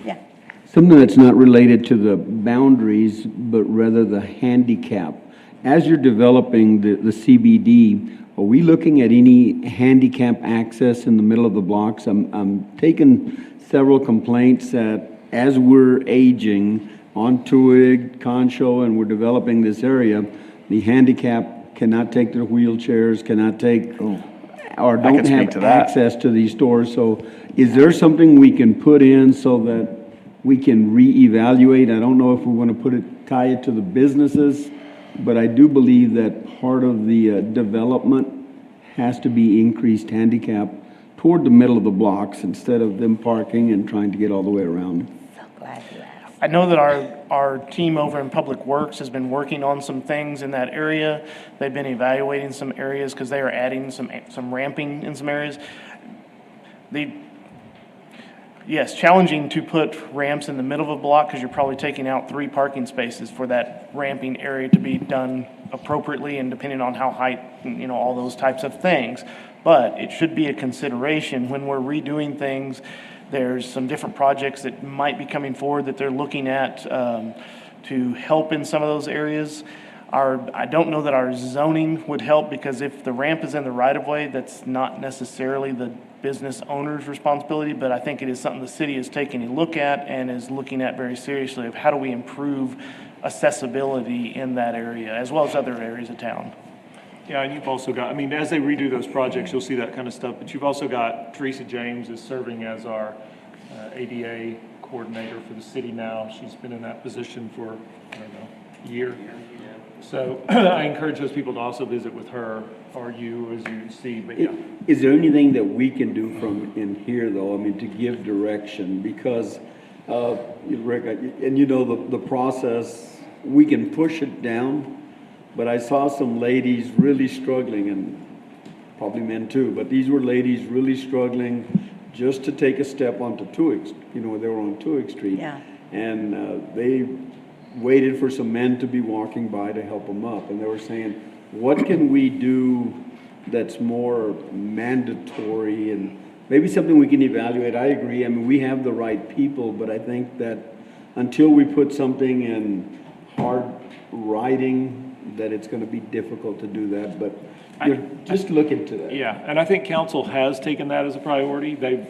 Yeah. Something that's not related to the boundaries, but rather the handicap. As you're developing the CBD, are we looking at any handicap access in the middle of the blocks? I'm taking several complaints that as we're aging on Twig, Concho, and we're developing this area, the handicap cannot take their wheelchairs, cannot take, or I can don't speak have to that. access to these stores. So is there something we can put in so that we can reevaluate? I don't know if we want to tie it to the businesses, but I do believe that part of the development has to be increased handicap toward the middle of the blocks instead of them parking and trying to get all the way around. So glad you asked. I know that our team over in Public Works has been working on some things in that area. They've been evaluating some areas because they are adding some ramping in some areas. Yes, challenging to put ramps in the middle of a block because you're probably taking out 3 parking spaces for that ramping area to be done appropriately and depending on how height, you know, all those types of things. But it should be a consideration when we're redoing things. There's some different projects that might be coming forward that they're looking at to help in some of those areas. I don't know that our zoning would help because if the ramp is in the right-of-way, that's not necessarily the business owner's responsibility, but I think it is something the city is taking a look at and is looking at very seriously of how do we improve accessibility in that area as well as other areas of town. Yeah, and you've also got, I mean, as they redo those projects, you'll see that kind of stuff, but you've also got Teresa James is serving as our ADA coordinator for the city now. She's been in that position for, I don't know, a year. So I encourage those people to also visit with her or you as you see, but yeah. Is there anything that we can do from in here, though, I mean, to give direction? Because, Rick, and you know the process, we can push it down, but I saw some ladies really struggling, and probably men too, but these were ladies really struggling just to take a step onto Tuick, you know, they were on Tuick Street. Yeah. And they waited for some men to be walking by to help them up, and they were saying, what can we do that's more mandatory and maybe something we can evaluate? I agree, I mean, we have the right people, but I think that until we put something in hard writing, that it's gonna be difficult to do that, but just look into that. Yeah, and I think council has taken that as a priority. They've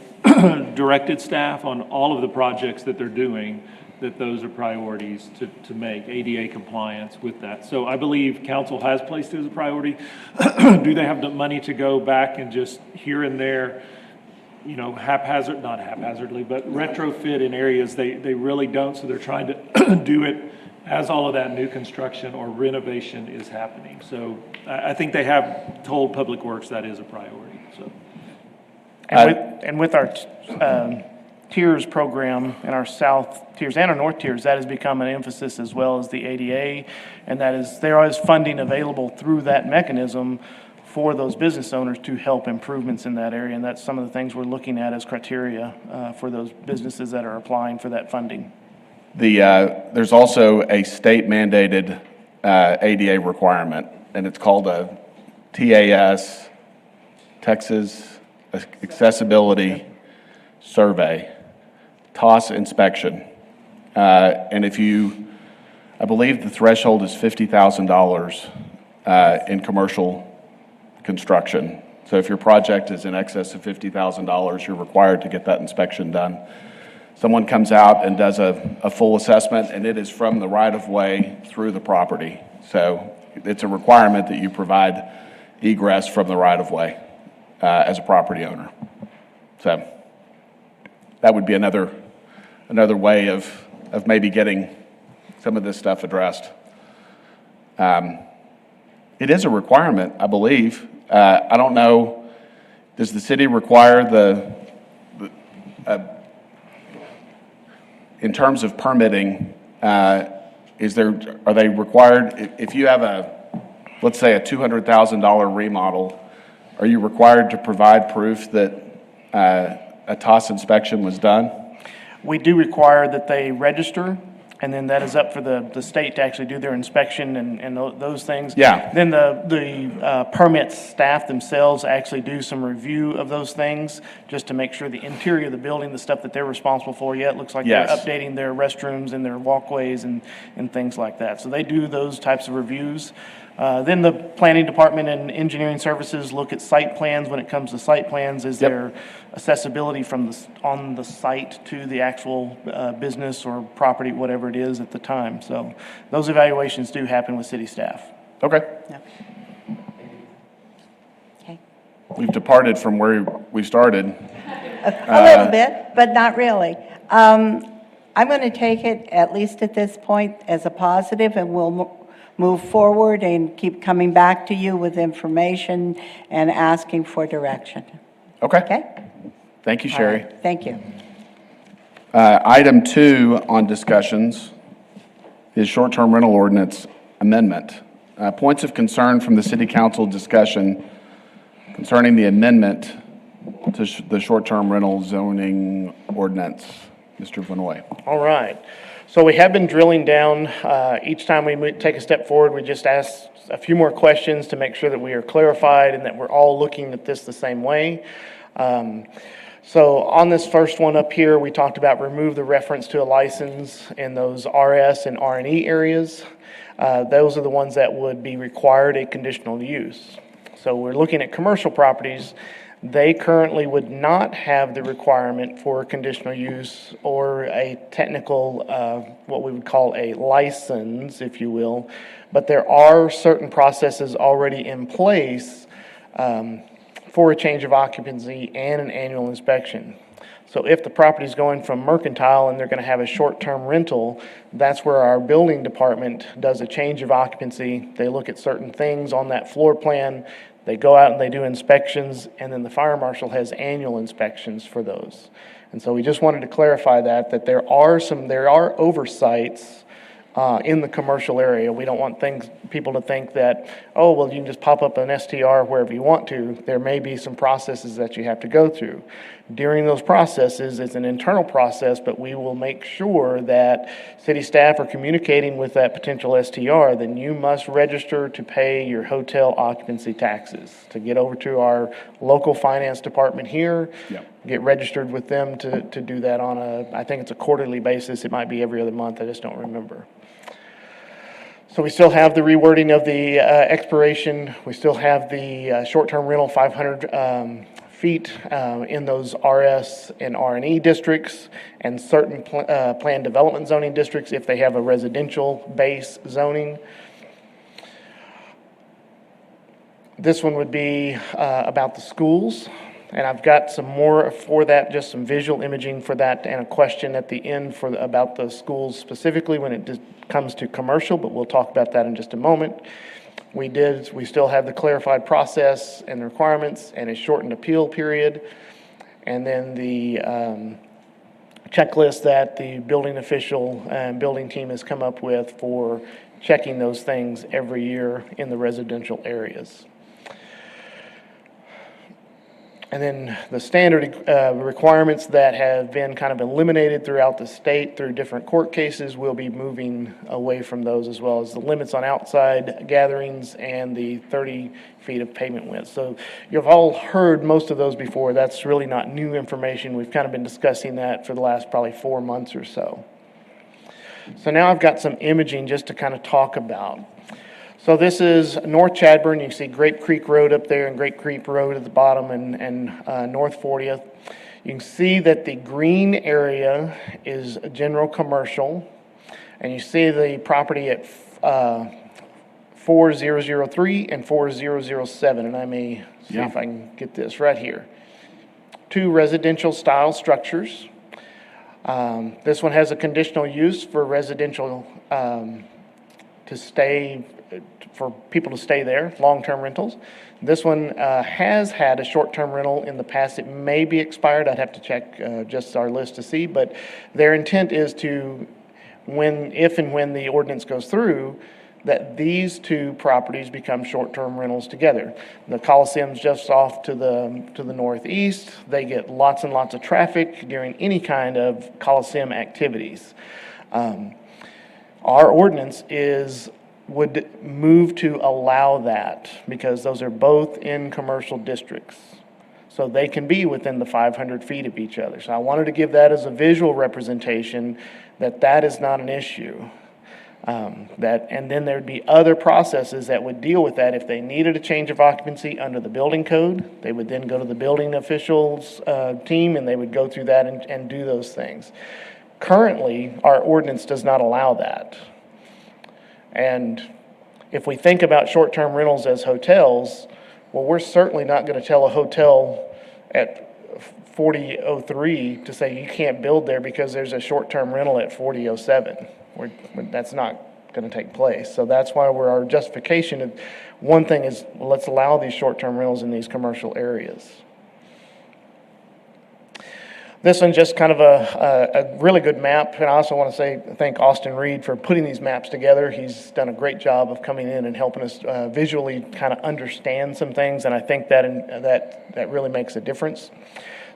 directed staff on all of the projects that they're doing, that those are priorities to make ADA compliance with that. So I believe council has placed it as a priority. Do they have the money to go back and just here and there, you know, not haphazardly, but retrofit in areas they really don't, so they're trying to do it as all of that new construction or renovation is happening. So I think they have told Public Works that is a priority, so. And with our tiers program and our south tiers and our north tiers, that has become an emphasis as well as the ADA. And there is funding available through that mechanism for those business owners to help improvements in that area. And that's some of the things we're looking at as criteria for those businesses that are applying for that funding. There's also a state mandated ADA requirement, and it's called a TAS, Texas Accessibility Survey, TAS inspection. And I believe the threshold is $50,000 in commercial construction. So if your project is in excess of $50,000, you're required to get that inspection done. Someone comes out and does a full assessment, and it is from the right-of-way through the property. So it's a requirement that you provide egress from the right-of-way as a property owner. So that would be another way of maybe getting some of this stuff addressed. It is a requirement, I believe. I don't know, does the city require in terms of permitting, are they required, if you have let's say a $200,000 remodel, are you required to provide proof that a TAS inspection was done? We do require that they register, and then that is up for the state to actually do their inspection and those things. Yeah. Then the permit staff themselves actually do some review of those things, just to make sure the interior of the building, the stuff that they're responsible for, it looks like Yes. they're updating their restrooms and their walkways and things like that. So they do those types of reviews. Then the planning department and engineering services look at site plans. When it comes to site plans, is there accessibility on the site to the actual business or property, whatever it is at the time. So those evaluations do happen with city staff. Okay. Okay. We've departed from where we started. A little bit, but not really. I'm going to take it, at least at this point, as a positive, and we'll move forward and keep coming back to you with information and asking for direction. Okay. Okay? Thank you, Sherry. All right. Thank you. Item 2 on discussions is short-term rental ordinance amendment. Points of concern from the city council discussion concerning the amendment to the short-term rental zoning ordinance. Mr. Vanoy. All right. So we have been drilling down. Each time we take a step forward, we just ask a few more questions to make sure that we are clarified and that we're all looking at this the same way. So on this first one up here, we talked about remove the reference to a license in those RS and R&E areas. Those are the ones that would be required a conditional use. So we're looking at commercial properties. They currently would not have the requirement for conditional use or a technical, what we would call a license, if you will. But there are certain processes already in place for a change of occupancy and an annual inspection. So if the property's going from mercantile and they're gonna have a short-term rental, that's where our building department does a change of occupancy. They look at certain things on that floor plan, they go out and they do inspections, and then the fire marshal has annual inspections for those. And so we just wanted to clarify that there are oversights in the commercial area. We don't want people to think that, oh, well, you can just pop up an STR wherever you want to. There may be some processes that you have to go through. During those processes, it's an internal process, but we will make sure that city staff are communicating with that potential STR, then you must register to pay your hotel occupancy taxes. To get over to our local finance department here, get registered with them to do that on I think it's a quarterly basis. It might be every other month. I just don't remember. So we still have the rewording of the expiration. We still have the short-term rental 500 feet in those RS and R&E districts and certain planned development zoning districts if they have a residential base zoning. This one would be about the schools. And I've got some more for that, just some visual imaging for that, and a question at the end about the schools specifically when it comes to commercial, but we'll talk about that in just a moment. We still have the clarified process and requirements and a shortened appeal period. And then the checklist that the building official and building team has come up with for checking those things every year in the residential areas. And then the standard requirements that have been kind of eliminated throughout the state through different court cases, will be moving away from those, as well as the limits on outside gatherings and the 30 feet of pavement width. So you've all heard most of those before. That's really not new information. We've kind of been discussing that for the last probably 4 months or so. So now I've got some imaging just to kind of talk about. So this is North Chadburn. You can see Grape Creek Road up there and Grape Creek Road at the bottom and North 40th. You can see that the green area is general commercial. And you see the property at 4003 and 4007. And I may see if I can get this right here. 2 residential style structures. This one has a conditional use for residential for people to stay there, long-term rentals. This one has had a short-term rental in the past. It may be expired. I'd have to check just our list to see, but their intent is to, if and when the ordinance goes through, that these 2 properties become short-term rentals together. The Coliseum's just off to the northeast. They get lots and lots of traffic during any kind of Coliseum activities. Our ordinance would move to allow that because those are both in commercial districts. So they can be within the 500 feet of each other. So I wanted to give that as a visual representation that is not an issue. And then there'd be other processes that would deal with that. If they needed a change of occupancy under the building code, they would then go to the building officials team and they would go through that and do those things. Currently, our ordinance does not allow that. And if we think about short-term rentals as hotels, well, we're certainly not going to tell a hotel at 4003 to say you can't build there because there's a short-term rental at 4007. That's not going to take place. So that's why our justification of one thing is, well, let's allow these short-term rentals in these commercial areas. This one's just kind of a really good map, and I also want to thank Austin Reed for putting these maps together. He's done a great job of coming in and helping us visually kind of understand some things, and I think that really makes a difference.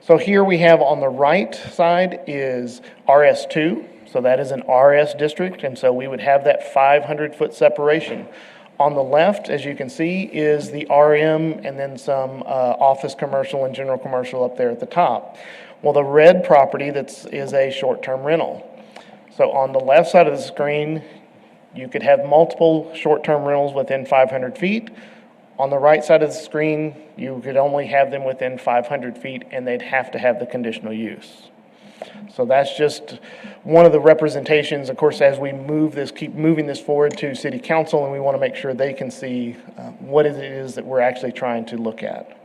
So here we have on the right side is RS2, so that is an RS district, and so we would have that 500-foot separation. On the left, as you can see, is the RM and then some office commercial and general commercial up there at the top. Well, the red property is a short-term rental. So on the left side of the screen, you could have multiple short-term rentals within 500 feet. On the right side of the screen, you could only have them within 500 feet, and they'd have to have the conditional use. So that's just one of the representations. Of course, as we keep moving this forward to City Council, and we want to make sure they can see what it is that we're actually trying to look at.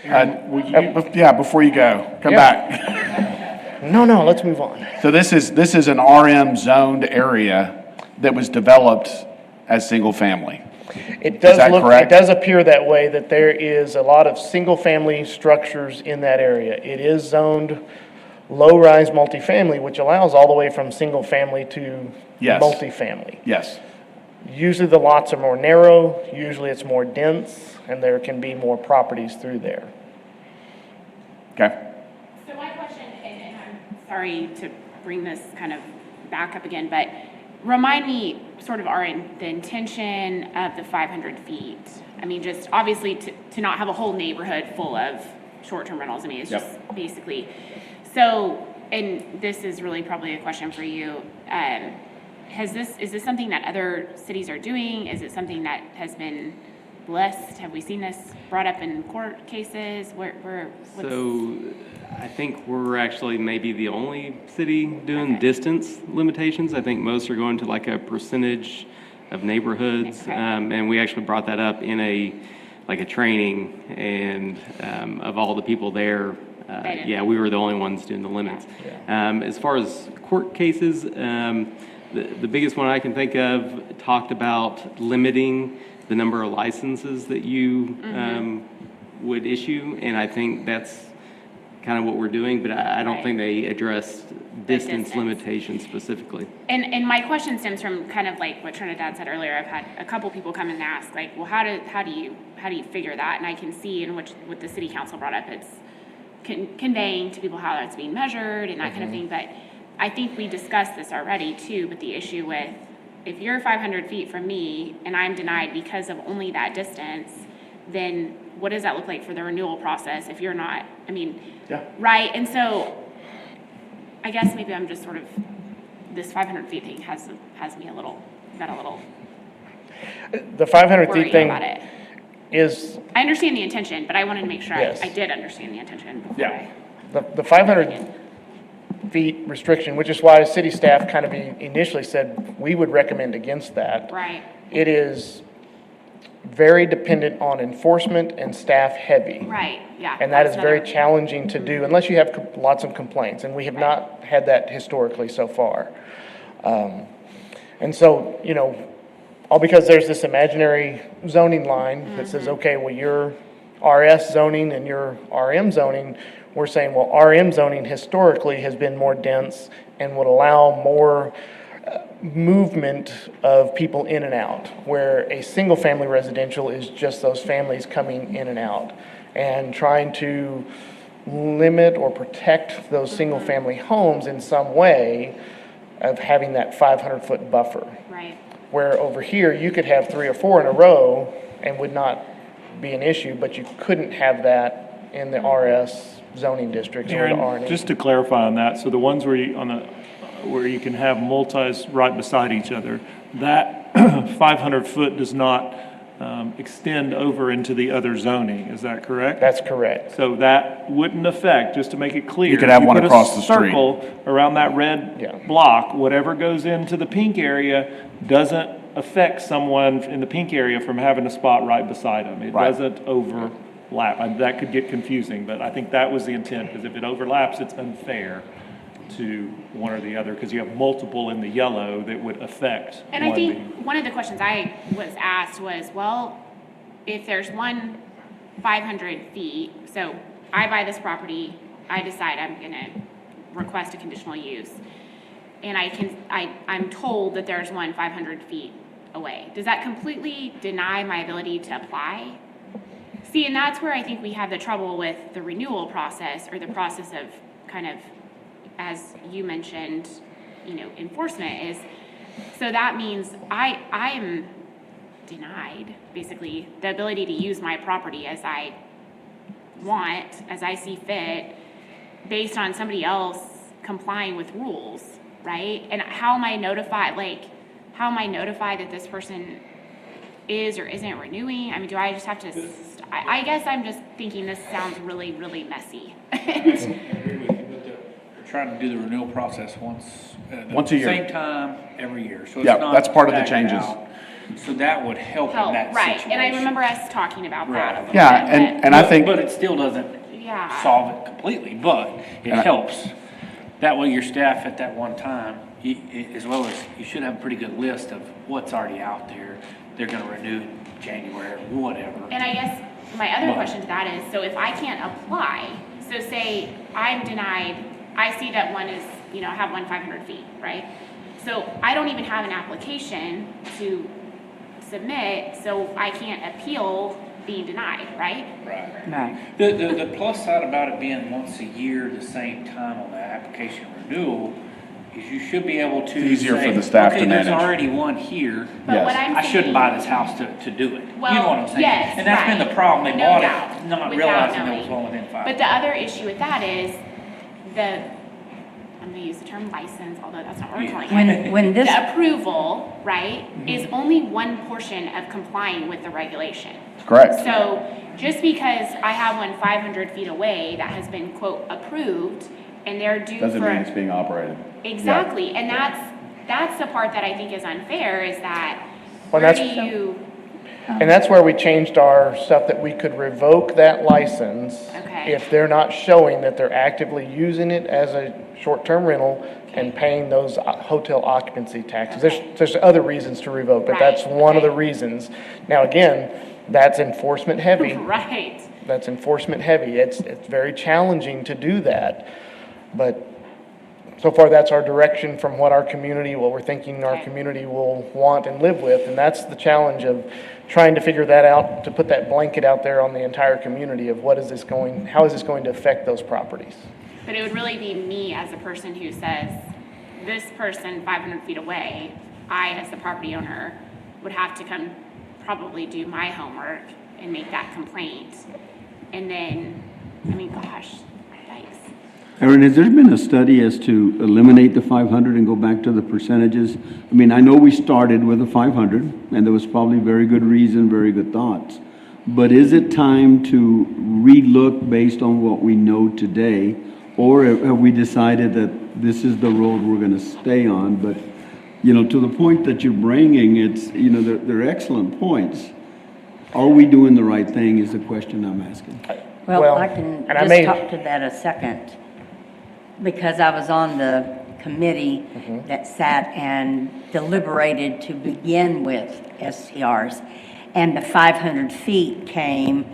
Yeah, before you go, come back. No, let's move on. So this is an RM zoned area that was developed as single family. It does that look, it correct? does appear that way, that there is a lot of single-family structures in that area. It is zoned low-rise multifamily, which allows all the way from single-family to Yes. multifamily. Yes. Usually the lots are more narrow, usually it's more dense, and there can be more properties through there. Okay. So my question, and I'm sorry to bring this kind of back up again, but remind me sort of the intention of the 500 feet. I mean, just obviously to not have a whole neighborhood full of short-term rentals. I mean, it's just basically, so, and this is really probably a question for you. Is this something that other cities are doing? Is it something that has been blessed? Have we seen this brought up in court cases? So I think we're actually maybe the only city doing distance limitations. I think most are going to like a percentage of neighborhoods. Okay. And we actually brought that up in a training, and of all the people there, we were the only ones doing the limits. As far as court cases, the biggest one I can think of talked about limiting the number of licenses that you would issue, and I think that's kind of what we're doing, but I don't think they address distance limitations specifically. And my question stems from kind of like what Trinidad said earlier. I've had a couple people come and ask, like, well, how do you figure that? And I can see in what the city council brought up, it's conveying to people how that's being measured and that kind of thing. But I think we discussed this already too. But the issue with, if you're 500 feet from me and I'm denied because of only that distance, then what does that look like for the renewal process if you're not? I mean, right? And so I guess maybe I'm just sort of, this 500 feet thing has me a little The 500 worried feet thing about it. is, I understand the intention, but I wanted to make sure Yes. I did understand the intention before I. the 500 feet restriction, which is why city staff kind of initially said we would recommend against that. Right. It is very dependent on enforcement and staff heavy. Right, yeah. And that is that's very another- challenging to do unless you have lots of complaints, and we have not had that historically so far. And so, all because there's this imaginary zoning line that says, okay, well, you're RS zoning and you're RM zoning, we're saying, well, RM zoning historically has been more dense and would allow more movement of people in and out, where a single-family residential is just those families coming in and out. And trying to limit or protect those single-family homes in some way of having that 500-foot buffer. Right. Where over here, you could have 3 or 4 in a row and would not be an issue, but you couldn't have that in the RS zoning districts or the Aaron, RNE. just to clarify on that, so the ones where you can have multis right beside each other, that 500 foot does not extend over into the other zoning, is that correct? That's correct. So that wouldn't affect, just to make it clear. You could have if one put a across the street. Circle around that red block, whatever goes into the pink area doesn't affect someone in the pink area from having a spot right beside them. It Right. doesn't overlap. That could get confusing, but I think that was the intent, because if it overlaps, it's unfair to one or the other, because you have multiple in the yellow that would affect And I one think being. one of the questions I was asked was, well, if there's one 500 feet, so I buy this property, I decide I'm gonna request a conditional use, and I'm told that there's one 500 feet away. Does that completely deny my ability to apply? See, and that's where I think we have the trouble with the renewal process, or the process of kind of, as you mentioned, enforcement is, so that means I am denied, basically, the ability to use my property as I want, as I see fit, based on somebody else complying with rules, right? And how am I notified, that this person is or isn't renewing? I mean, do I just have to, I guess I'm just thinking this sounds really, really messy. Trying to do the renewal process once Once a year. Same time, every year. So it's Yeah, not that's part of the staggered changes. out. So that would help in that right, situation. and I remember us talking about that a Right. little Yeah, bit, and I think, But it still doesn't yeah. solve it completely, but it And I- helps. That way your staff at that one time, as well as, you should have a pretty good list of what's already out there. They're gonna renew in January, whatever. And I guess my other But- question to that is, so if I can't apply, so say I'm denied, I see that one is, have 500 feet, right? So I don't even have an application to submit, so I can't appeal being denied, right? Right. Right. The plus side about it being once a year, the same time on the application renewal, is you should be able to It's easier say, for the staff to okay, there's manage." already one here. But what Yes. I'm I shouldn't saying- buy this house to do it. Well, You know what I'm saying? yes, And that's been right. the problem. They No bought doubt, it, not without realizing there knowing. was one within 5. But the other issue with that is I'm gonna use the term license, although that's not what we're Yeah. calling it. When this, The approval, right, is only one portion of complying with the regulation. correct. So just because I have one 500 feet away that has been, quote, approved, and they're due Doesn't mean it's for, being operated. exactly, and that's the part that I think is unfair, is that, Well, where do that's- you, And that's where we changed our stuff, that we could revoke that license Okay. if they're not showing that they're actively using it as a short-term rental and paying those hotel occupancy taxes. There's other reasons to revoke, but that's Right, one of the okay. reasons. Now, again, that's enforcement heavy. right, That's enforcement heavy. It's very challenging to do that. But so far, that's our direction from what we're thinking our Okay. community will want and live with. And that's the challenge of trying to figure that out, to put that blanket out there on the entire community of how is this going to affect those properties? but it would really be me as a person who says, this person 500 feet away, I, as the property owner, would have to come probably do my homework and make that complaint. And then, gosh, yikes. Aaron, has there been a study as to eliminate the 500 and go back to the percentages? I know we started with the 500, and there was probably very good reason, very good thoughts. But is it time to relook based on what we know today? Or have we decided that this is the road we're going to stay on? But, to the point that you're bringing, they're excellent points. Are we doing the right thing is the question I'm asking. well, I can and I just may- talk to that a second, because I was on the committee that sat and deliberated to begin with STRs, and the 500 feet came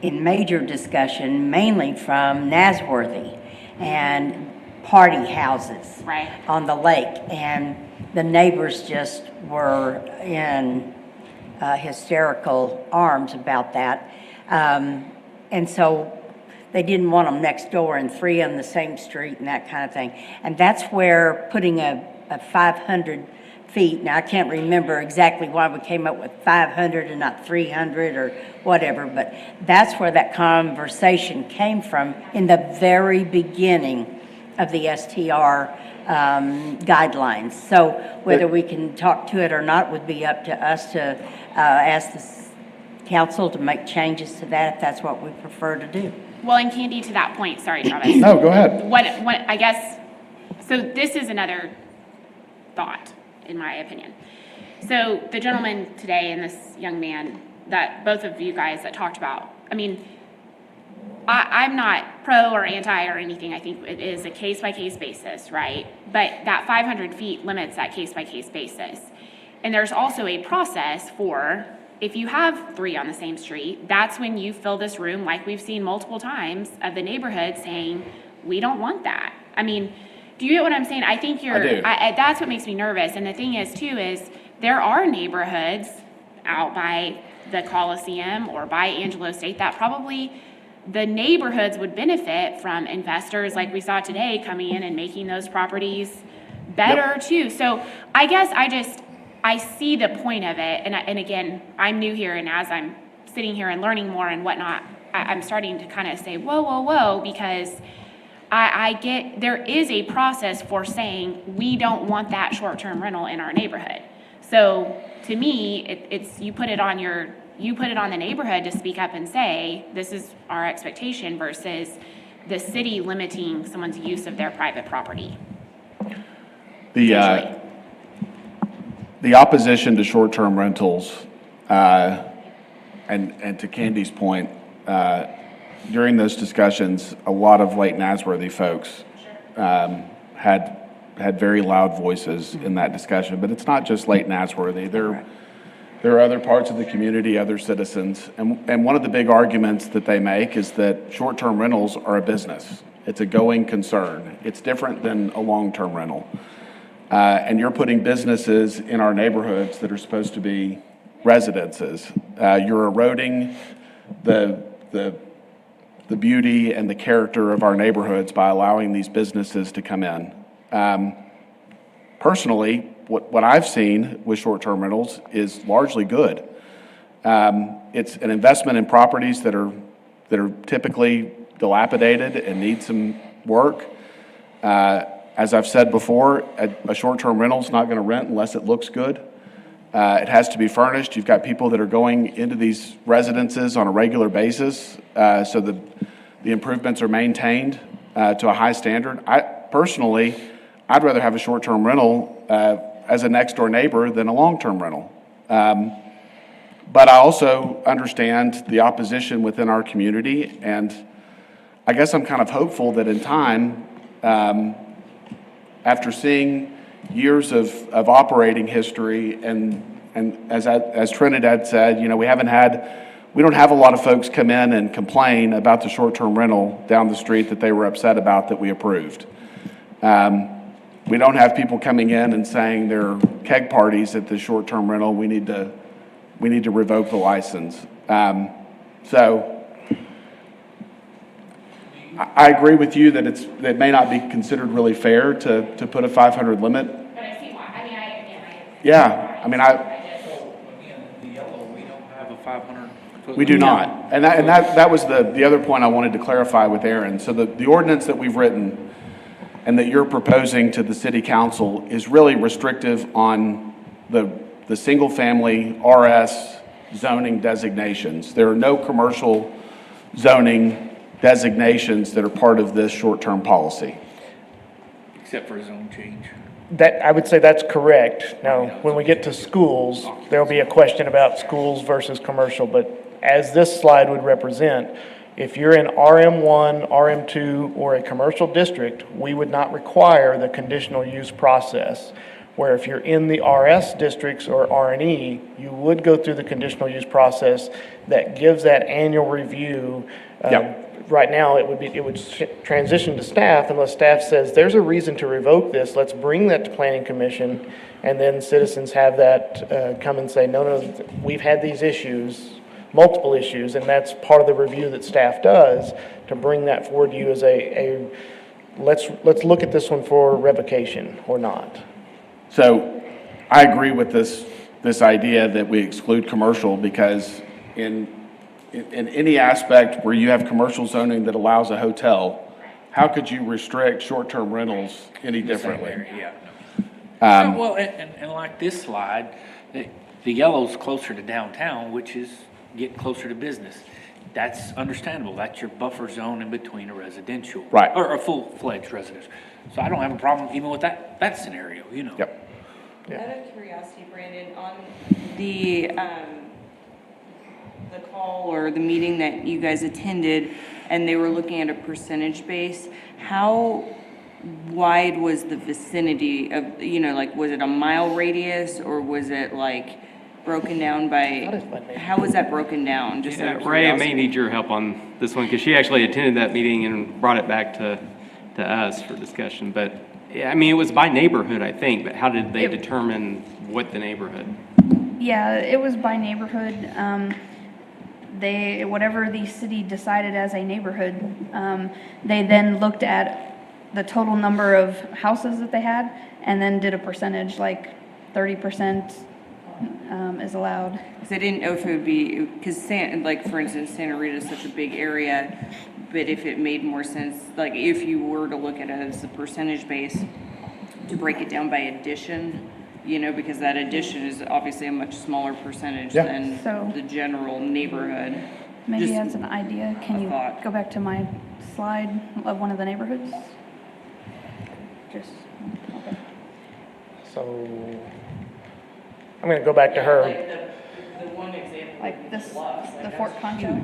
in major discussion mainly from Nasworthy and party houses Right. on the lake, and the neighbors just were in hysterical arms about that. And so they didn't want them next door and 3 on the same street and that kind of thing. And that's where putting a 500 feet, now I can't remember exactly why we came up with 500 and not 300 or whatever, but that's where that conversation came from in the very beginning of the STR guidelines. So whether we can talk to it or not would be up to us to ask the council to make changes to that if that's what we prefer to do. Well, and Candy, to that point, sorry, Travis. No, go ahead. What, I guess, so this is another thought, in my opinion. So the gentleman today and this young man that both of you guys that talked about, I'm not pro or anti or anything. I think it is a case-by-case basis, right? But that 500 feet limits that case-by-case basis. And there's also a process for, if you have 3 on the same street, that's when you fill this room, like we've seen multiple times, of the neighborhood saying, we don't want that. Do you get what I'm saying? I think I do. that's what makes me nervous. And the thing is, too, is there are neighborhoods out by the Coliseum or by Angelo State that probably the neighborhoods would benefit from investors like we saw today coming in and making those properties better, too. So I guess I see the point of it. And again, I'm new here, and as I'm sitting here and learning more and whatnot, I'm starting to kind of say, whoa, because I get, there is a process for saying, we don't want that short-term rental in our neighborhood. So to me, it's, you put it on the neighborhood to speak up and say, this is our expectation, versus the city limiting someone's use of their private property. The, Essentially. the opposition to short-term rentals, and to Candy's point, during those discussions, a lot of Lake Nasworthy folks had very loud voices in that discussion. But it's not just Lake Nasworthy. There are other parts of the community, other citizens. And one of the big arguments that they make is that short-term rentals are a business. It's a going concern. It's different than a long-term rental. And you're putting businesses in our neighborhoods that are supposed to be residences. You're eroding the beauty and the character of our neighborhoods by allowing these businesses to come in. Personally, what I've seen with short-term rentals is largely good. It's an investment in properties that are typically dilapidated and need some work. As I've said before, a short-term rental is not going to rent unless it looks good. It has to be furnished. You've got people that are going into these residences on a regular basis, so the improvements are maintained to a high standard. Personally, I'd rather have a short-term rental as a next-door neighbor than a long-term rental. But I also understand the opposition within our community, and I guess I'm kind of hopeful that in time, after seeing years of operating history, and as Trinidad said, you know, we don't have a lot of folks come in and complain about the short-term rental down the street that they were upset about that we approved. We don't have people coming in and saying there are keg parties at the short-term rental. We need to revoke the license. So I agree with you that it may not be considered really fair to put a 500 limit. But I see why, I mean, Yeah, I mean, The yellow, we don't have a 500-foot. we do not. And that was the other point I wanted to clarify with Aaron. So the ordinance that we've written and that you're proposing to the city council is really restrictive on the single-family RS zoning designations. There are no commercial zoning designations that are part of this short-term policy. Except for zone change. I would say that's correct. Now, when we get to schools, there'll be a question about schools versus commercial, but as this slide would represent, if you're in RM1, RM2, or a commercial district, we would not require the conditional use process. Where if you're in the RS districts or R&E, you would go through the conditional use process that gives that annual review. Yep. Right now, it would transition to staff unless staff says, there's a reason to revoke this, let's bring that to planning commission, and then citizens have that come and say, no, we've had these issues, multiple issues, and that's part of the review that staff does to bring that forward to you as let's look at this one for revocation or not. So I agree with this idea that we exclude commercial because in any aspect where you have commercial zoning that allows a hotel, how could you restrict short-term rentals any differently? Yeah. Well, and like this slide, the yellow's closer to downtown, which is getting closer to business. That's understandable. That's your buffer zone in between a residential. Right. Or a full-fledged residence. So I don't have a problem even with that scenario, you know. Yep. Out of curiosity, Brandon, on the call or the meeting that you guys attended, and they were looking at a percentage base, how wide was the vicinity of, you know, like, was it a mile radius, or was it like broken down by, how was that broken down? Just out of Ray, I may curiosity. need your help on this one, because she actually attended that meeting and brought it back to us for discussion. But, yeah, I mean, it was by neighborhood, I think, but how did they determine what the neighborhood? Yeah, it was by neighborhood. Whatever the city decided as a neighborhood, they then looked at the total number of houses that they had and then did a percentage, like 30% is allowed. Because I didn't know if it would be, because like, for instance, Santa Rita is such a big area, but if it made more sense, like, if you were to look at it as a percentage base, to break it down by addition, you know, because that addition is obviously a much smaller percentage than the general neighborhood. Maybe Just as an idea, can you go back to my slide of one of the neighborhoods? Okay. So I'm gonna go back to her. The one example. Like this, the Fort Concho.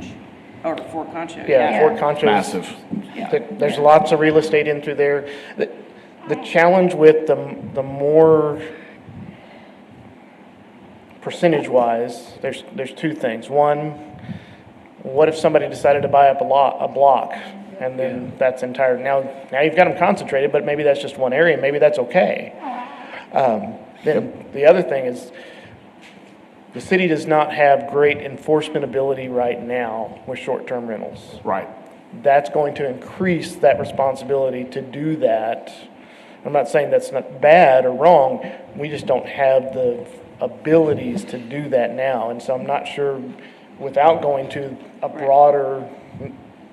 Or Fort Concho. Yeah, Fort Concho. Massive. There's lots of real estate in through there. The challenge with the more percentage-wise, there's two things. One, what if somebody decided to buy up a block, and then that's entire, now you've got them concentrated, but maybe that's just one area, maybe that's okay. Then the other thing is, the city does not have great enforcement ability right now with short-term rentals. Right. That's going to increase that responsibility to do that. I'm not saying that's not bad or wrong, we just don't have the abilities to do that now. And so I'm not sure, without going to a broader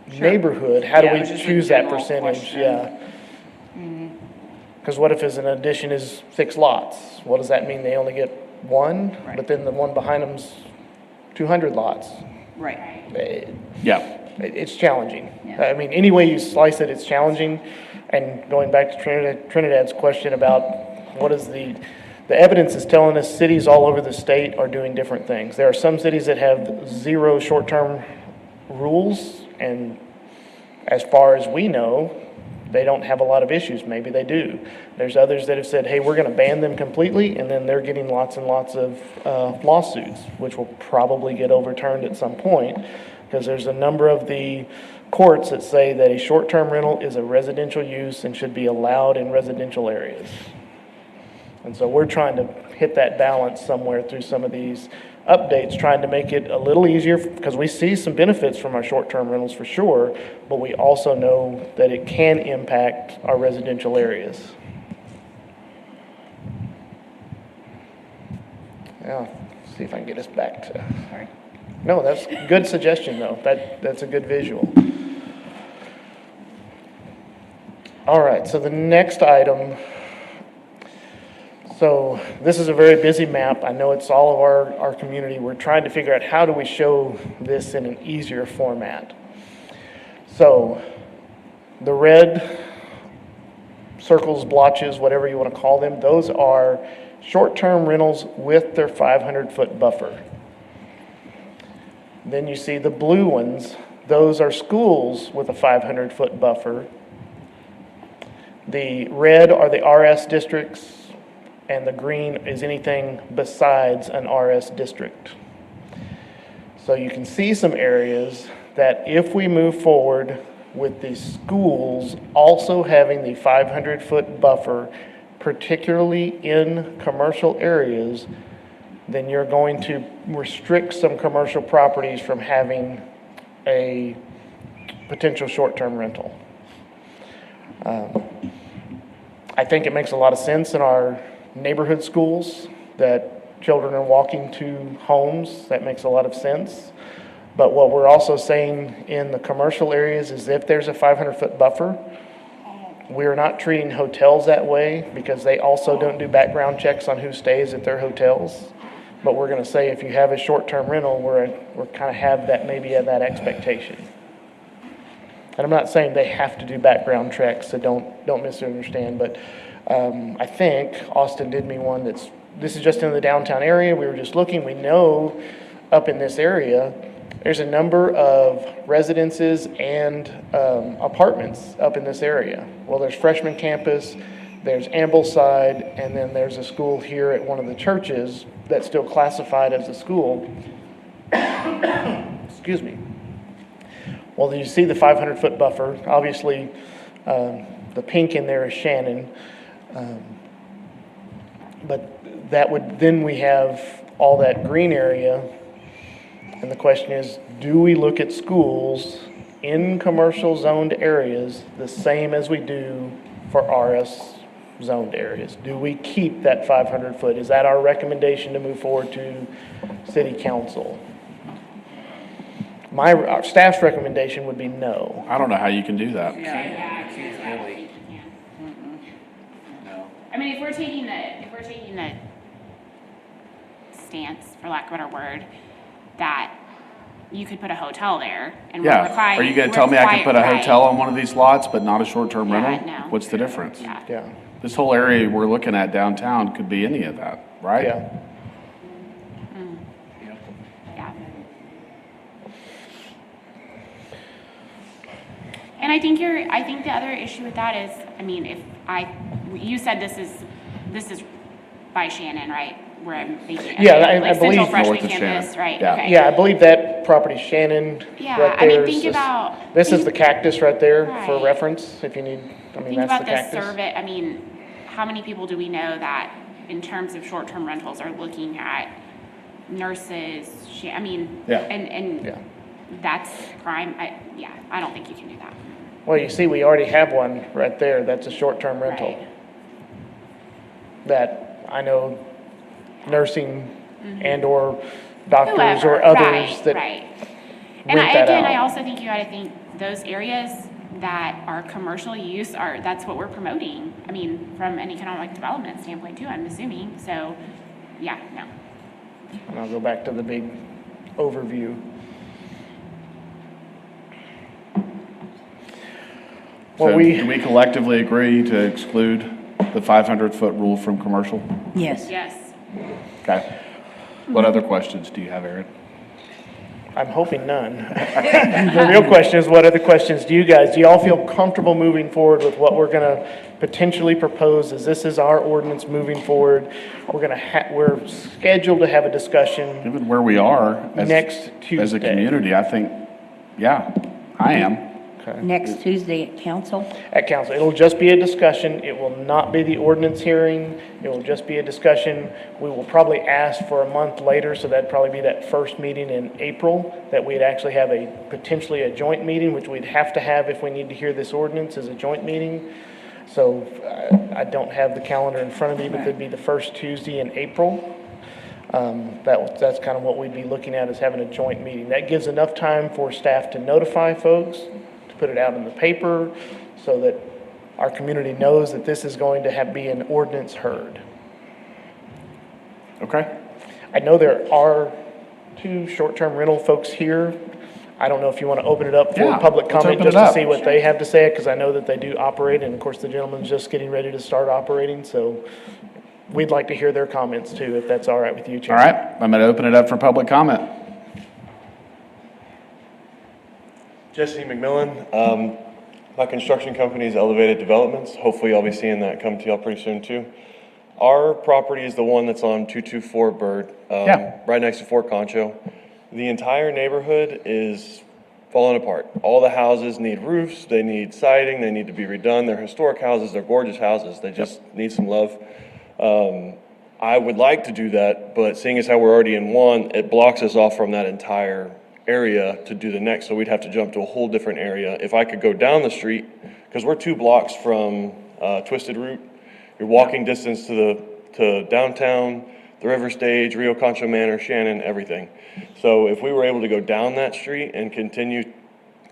neighborhood, how do Yeah, it we was just a choose that general percentage? question. Yeah. Because what if as an addition is 6 lots? What does that mean? They only get one, but then the one behind them's 200 lots. Right. Yeah. It's challenging. I mean, any way you slice it, it's challenging. And going back to Trinidad's question about what is the evidence is telling us cities all over the state are doing different things. There are some cities that have 0 short-term rules, and as far as we know, they don't have a lot of issues. Maybe they do. There's others that have said, hey, we're going to ban them completely, and then they're getting lots and lots of lawsuits, which will probably get overturned at some point, because there's a number of the courts that say that a short-term rental is a residential use and should be allowed in residential areas. And so we're trying to hit that balance somewhere through some of these updates, trying to make it a little easier, because we see some benefits from our short-term rentals for sure, but we also know that it can impact our residential areas. Yeah, see if I can get us back to. Sorry. No, that's a good suggestion though. That's a good visual. All right, so the next item. So this is a very busy map. I know it's all of our community. We're trying to figure out how do we show this in an easier format. So the red circles, blotches, whatever you want to call them, those are short-term rentals with their 500-foot buffer. Then you see the blue ones, those are schools with a 500-foot buffer. The red are the RS districts, and the green is anything besides an RS district. So you can see some areas that if we move forward with the schools also having the 500-foot buffer, particularly in commercial areas, then you're going to restrict some commercial properties from having a potential short-term rental. I think it makes a lot of sense in our neighborhood schools that children are walking to homes. That makes a lot of sense. But what we're also saying in the commercial areas is if there's a 500-foot buffer, we're not treating hotels that way because they also don't do background checks on who stays at their hotels. But we're going to say if you have a short-term rental, we're kind of have that maybe at that expectation. And I'm not saying they have to do background checks, so don't misunderstand. But I think Austin did me one this is just in the downtown area. We were just looking. We know up in this area, there's a number of residences and apartments up in this area. Well, there's Freshman Campus, there's Ambleside, and then there's a school here at one of the churches that's still classified as a school. Excuse me. Well, you see the 500-foot buffer. Obviously, the pink in there is Shannon. But then we have all that green area. And the question is, do we look at schools in commercial zoned areas the same as we do for RS zoned areas? Do we keep that 500 foot? Is that our recommendation to move forward to city council? Our staff's recommendation would be no. I don't know how you can do that. Really. I mean, if we're taking the stance, for lack of a better word, that you could put a hotel there and we're Yeah. required. Are you going to tell me I can put a hotel on one of these lots, but not a short-term rental? no. What's the difference? Yeah. Yeah. This whole area we're looking at downtown could be any of that, right? Yeah. I think the other issue with that is, I mean, you said this is by Shannon, right? Where I'm thinking. Yeah, okay, I like believe Central Freshman north of Campus, Shannon. right? Yeah. Okay. Yeah, I believe that property Shannon Yeah, right I mean, there think is, about. this is the cactus right there for Right. reference, if you need, I mean, Think that's the about the cactus. survey, I mean, how many people do we know that in terms of short-term rentals are looking at nurses, I mean, Yeah. and Yeah. that's prime, I don't think you can do that. Well, you see, we already have one right there, that's a short-term rental. Right. That I know nursing and/or doctors Whoever, or others right, that right. And rent that again, I out. also think you gotta think those areas that are commercial use that's what we're promoting. I mean, from an economic development standpoint too, I'm assuming, so, yeah, no. And I'll go back to the big overview. So Well, do we collectively agree to exclude the 500-foot rule from commercial? Yes. Yes. Okay. What other questions do you have, Aaron? I'm hoping none. The real question is, what other questions do y'all feel comfortable moving forward with what we're gonna potentially propose, as this is our ordinance moving forward? We're scheduled to have a discussion Given where we are next Tuesday. as a community, I think, yeah, I am. Next Tuesday at council? At council. It'll just be a discussion. It will not be the ordinance hearing. It will just be a discussion. We will probably ask for a month later, so that'd probably be that first meeting in April, that we'd actually have potentially a joint meeting, which we'd have to have if we need to hear this ordinance as a joint meeting. So I don't have the calendar in front of me, but it'd be the first Tuesday in April. That's kind of what we'd be looking at, is having a joint meeting. That gives enough time for staff to notify folks, put it out in the paper so that our community knows that this is going to be an ordinance heard. Okay. I know there are 2 short-term rental folks here. I don't know if you want to open it up for Yeah, public let's comment open it just to up. see what they have to say, because I know that they do operate, and of course, the gentleman's just getting ready to start operating, so we'd like to hear their comments too, if that's all right with you, All Chairman. right, I'm going to open it up for public comment. Jesse McMillan. My construction company is Elevated Developments. Hopefully I'll be seeing that come to y'all pretty soon too. Our property is the one that's on 224 Bird, Yeah. right next to Fort Concho. The entire neighborhood is falling apart. All the houses need roofs, they need siding, they need to be redone. They're historic houses, they're gorgeous houses, they just need some love. I would like to do that, but seeing as how we're already in one, it blocks us off from that entire area to do the next, so we'd have to jump to a whole different area. If I could go down the street, because we're 2 blocks from Twisted Route, you're walking distance to downtown, the River Stage, Rio Concho Manor, Shannon, everything. So if we were able to go down that street and continue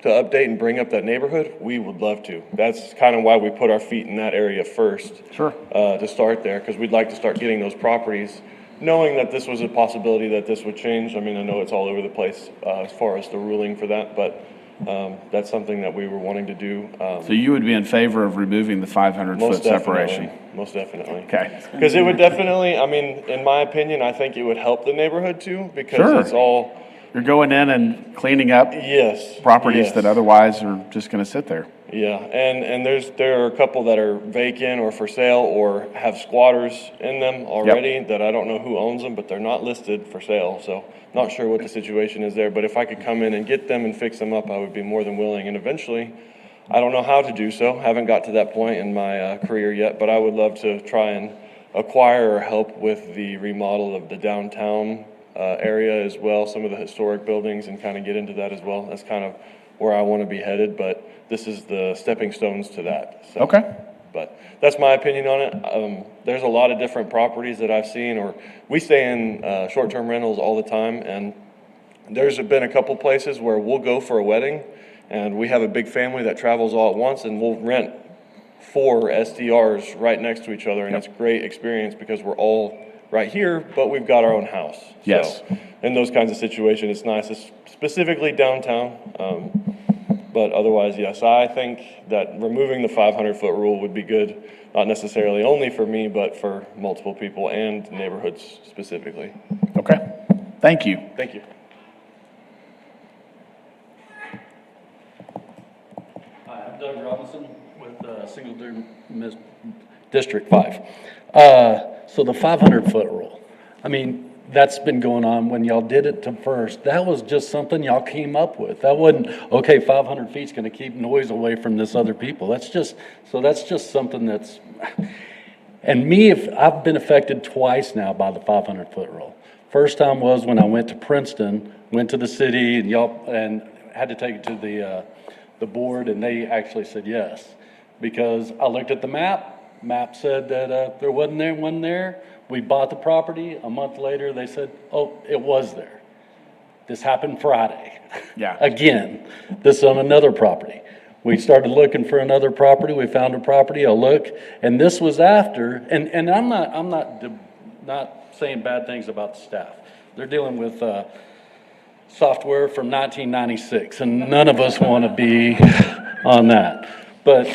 to update and bring up that neighborhood, we would love to. That's kind of why we put our feet in that area first. Sure. To start there, because we'd like to start getting those properties, knowing that this was a possibility that this would change. I mean, I know it's all over the place as far as the ruling for that, but that's something that we were wanting to do. So you would be in favor of removing the 500-foot separation? Most definitely. Okay. Because it would definitely, I mean, in my opinion, I think it would help the neighborhood too, because Sure. it's all, You're going in and cleaning up yes. properties yes. that otherwise are just going to sit there. Yeah, and there are a couple that are vacant or for sale or have squatters in them already that I don't know who owns them, but they're not listed for sale, so not sure what the situation is there. But if I could come in and get them and fix them up, I would be more than willing. And eventually, I don't know how to do so. Haven't got to that point in my career yet, but I would love to try and acquire or help with the remodel of the downtown area as well, some of the historic buildings, and kind of get into that as well. That's kind of where I want to be headed, but this is the stepping stones to that. So, Okay. But that's my opinion on it. There's a lot of different properties that I've seen, or we stay in short-term rentals all the time, and there's been a couple places where we'll go for a wedding, and we have a big family that travels all at once, and we'll rent 4 STRs right next to each other, and it's a great experience because we're all right here, but we've got our own house. Yes. So, in those kinds of situations, it's nice. It's specifically downtown. But otherwise, yes, I think that removing the 500-foot rule would be good, not necessarily only for me, but for multiple people and neighborhoods specifically. Okay. Thank you. Thank you. I'm Johnson with District 5. So the 500-foot rule, I mean, that's been going on when y'all did it to first. That was just something y'all came up with. That wasn't, okay, 500 feet's going to keep noise away from this other people. That's just something that's, and me, if I've been affected twice now by the 500-foot rule. First time was when I went to Princeton, went to the city and had to take it to the board, and they actually said yes. Because I looked at the map said that there wasn't there. We bought the property. A month later, they said, oh, it was there. This happened Friday. Yeah. Again, this on another property. We started looking for another property. We found a property. I look, and this was after. And I'm not saying bad things about the staff. They're dealing with software from 1996, and none of us want to be on that. But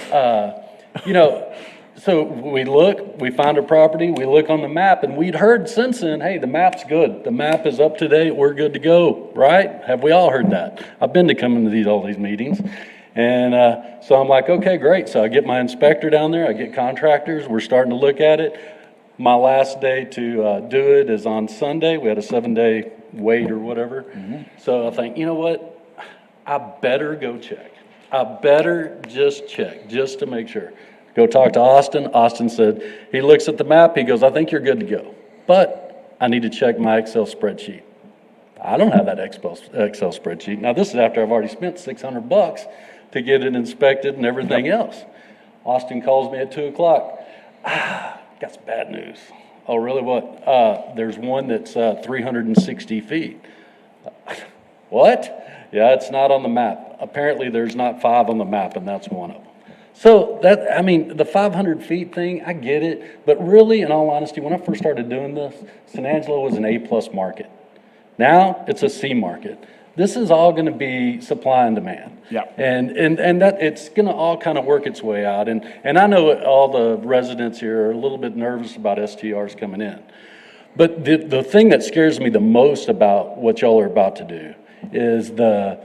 so we found a property, we look on the map, and we'd heard since then, hey, the map's good. The map is up to date, we're good to go, right? Have we all heard that? I've been to coming to all these meetings. And so I'm like, okay, great. So I get my inspector down there, I get contractors, we're starting to look at it. My last day to do it is on Sunday. We had a 7-day wait or whatever. Mm-hmm. So I think, you know what? I better go check. I better just check, just to make sure. Go talk to Austin. Austin said, he looks at the map, he goes, I think you're good to go. But I need to check my Excel spreadsheet. I don't have that Excel spreadsheet. Now, this is after I've already spent $600 to get it inspected and everything else. Austin calls me at 2 o'clock. Got some bad news. Oh, really? What? There's one that's 360 feet. What? Yeah, it's not on the map. Apparently, there's not 5 on the map, and that's one of them. So the 500 feet thing, I get it. But really, in all honesty, when I first started doing this, San Angelo was an A+ market. Now, it's a C market. This is all going to be supply and demand. Yeah. And that it's going to all kind of work its way out. And I know all the residents here are a little bit nervous about STRs coming in. But the thing that scares me the most about what y'all are about to do is the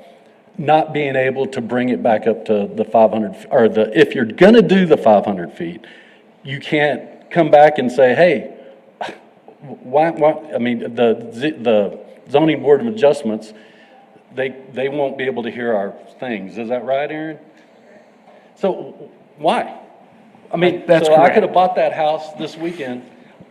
not being able to bring it back up to the 500, or if you're going to do the 500 feet, you can't come back and say, hey, why I mean, the zoning board of adjustments, they won't be able to hear our things. Is that right, Aaron? So why? I mean, That's so correct. I could have bought that house this weekend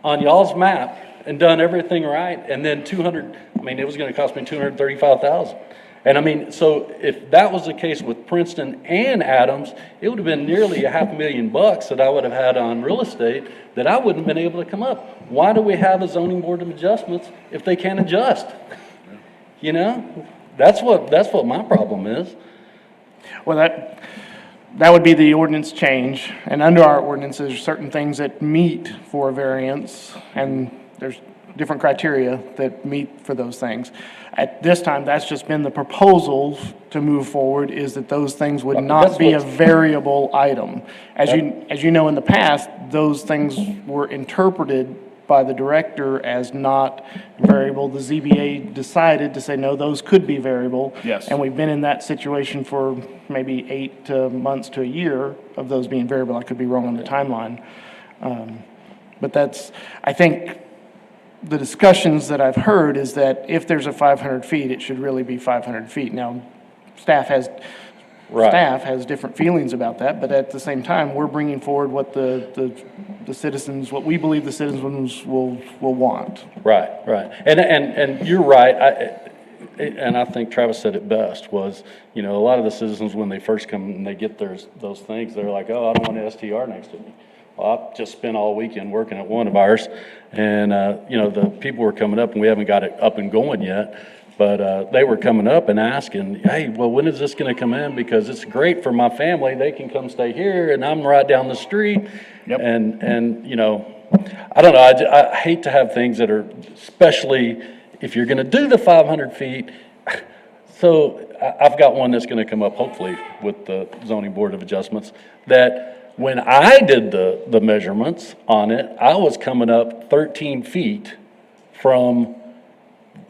on y'all's map and done everything right, and then it was going to cost me $235,000. And I mean, so if that was the case with Princeton and Adams, it would have been nearly $500,000 that I would have had on real estate that I wouldn't have been able to come up. Why do we have a zoning board of adjustments if they can't adjust? You know, that's what my problem is. Well, that would be the ordinance change, and under our ordinance, there's certain things that meet for a variance, and there's different criteria that meet for those things. At this time, that's just been the proposal to move forward, is that those things would not be a variable item. As you know, in the past, those things were interpreted by the director as not variable. The ZBA decided to say, no, those could be variable. Yes. And we've been in that situation for maybe 8 months to a year of those being variable. I could be wrong on the timeline. But I think the discussions that I've heard is that if there's a 500 feet, it should really be 500 feet. Now, staff has different feelings about that, but at the same time, we're bringing forward what the citizens, what we believe the citizens will want. Right. And you're right. And I think Travis said it best was, a lot of the citizens, when they first come and they get those things, they're like, oh, I don't want an STR next to me. Well, I just spent all weekend working at one of ours, and, the people were coming up, and we haven't got it up and going yet, but they were coming up and asking, hey, well, when is this going to come in? Because it's great for my family. They can come stay here, and I'm right down the street. Yep. And I don't know. I hate to have things that are, especially if you're going to do the 500 feet. So I've got one that's going to come up, hopefully, with the zoning board of adjustments, that when I did the measurements on it, I was coming up 13 feet from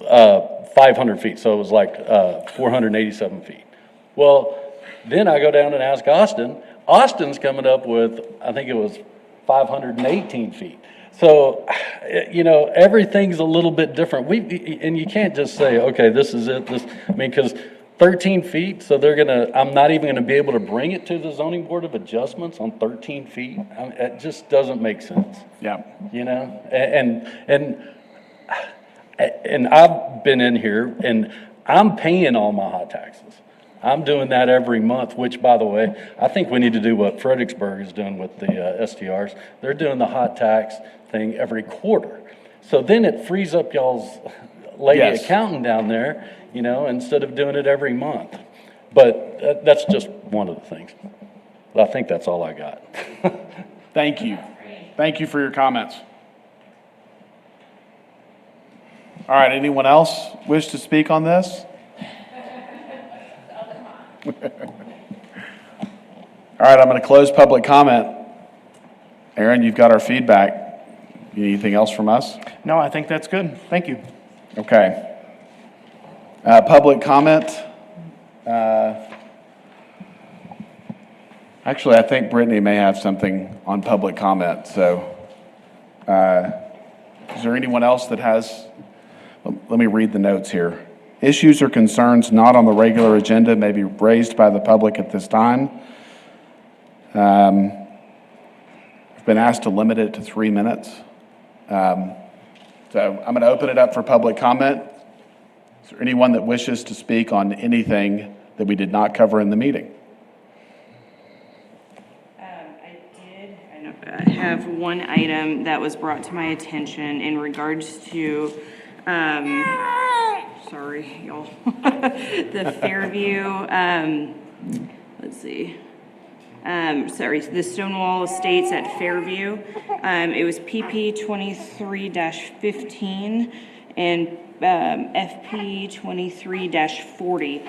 500 feet. So it was like 487 feet. Well, Then I go down and ask Austin. Austin's coming up with, I think it was 518 feet. So, everything's a little bit different. And you can't just say, okay, this is it. Because 13 feet, so I'm not even gonna be able to bring it to the zoning board of adjustments on 13 feet. It just doesn't make sense. Yeah. And I've been in here and I'm paying all my hot taxes. I'm doing that every month, which, by the way, I think we need to do what Fredericksburg is doing with the STRs. They're doing the hot tax thing every quarter. So then it frees up y'all's lady Yes. accountant down there, instead of doing it every month. But that's just one of the things. I think that's all I got. Thank you. Thank you for your comments. All right, anyone else wish to speak on this? All right, I'm going to close public comment. Aaron, you've got our feedback. You need anything else from us? No, I think that's good. Thank you. Okay. Public comment. Actually, I think Brittany may have something on public comment. So is there anyone else that has, let me read the notes here. Issues or concerns not on the regular agenda may be raised by the public at this time. I've been asked to limit it to 3 minutes. So I'm going to open it up for public comment. Is there anyone that wishes to speak on anything that we did not cover in the meeting? I have one item that was brought to my attention in regards to, sorry, y'all, the Fairview, let's see, the Stonewall Estates at Fairview. It was PP 23-15 and FP 23-40.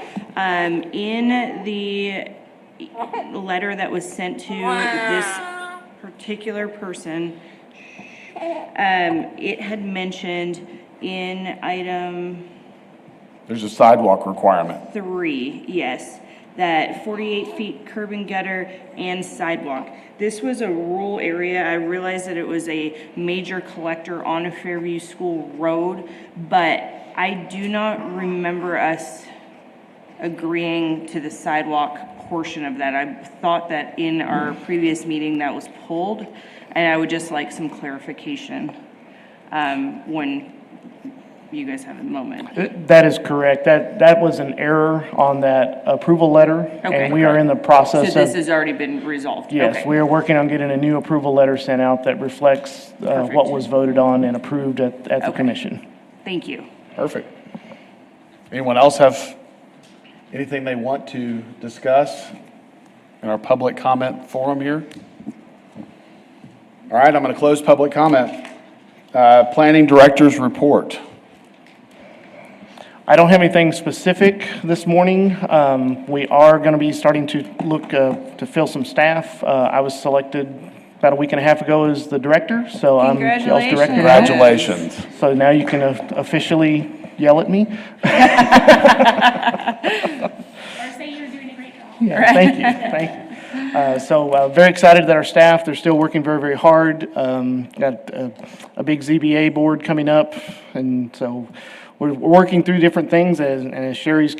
In the letter that was sent to this particular person, it had mentioned in item There's a sidewalk requirement. 3, yes, that 48 feet curb and gutter and sidewalk. This was a rural area. I realized that it was a major collector on a Fairview School Road, but I do not remember us agreeing to the sidewalk portion of that. I thought that in our previous meeting that was pulled, and I would just like some clarification when you guys have a moment. That is correct. That was an error on that approval letter. Okay. And we are in the process So of. this has already been resolved? Yes, Okay. we are working on getting a new approval letter sent out that reflects what was voted on and approved at the Okay. commission. Thank you. Perfect. Anyone else have anything they want to discuss in our public comment forum here? All right, I'm going to close public comment. Planning Director's report. I don't have anything specific this morning. We are going to be starting to look to fill some staff. I was selected about a week and a half ago as the director, so I'm y'all's director. Congratulations. So now you can officially yell at me. Or say you're doing a great job. Yeah, thank you, thank you. So very excited that our staff, they're still working very, very hard. Got a big ZBA board coming up, and so we're working through different things, and as Sherry's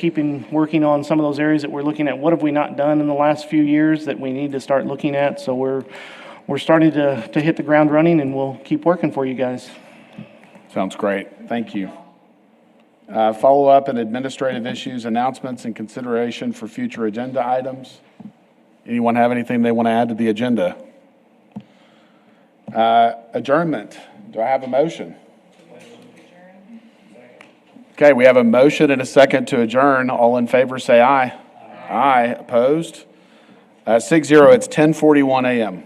working on some of those areas that we're looking at, what have we not done in the last few years that we need to start looking at. So we're starting to hit the ground running, and we'll keep working for you guys. Sounds great. Thank you. Follow-up and administrative issues, announcements, and consideration for future agenda items. Anyone have anything they want to add to the agenda? Adjournment. Do I have a motion? Okay, we have a motion and a second to adjourn. All in favor, say aye. Aye. Opposed? 6-0. It's 10:41 a.m.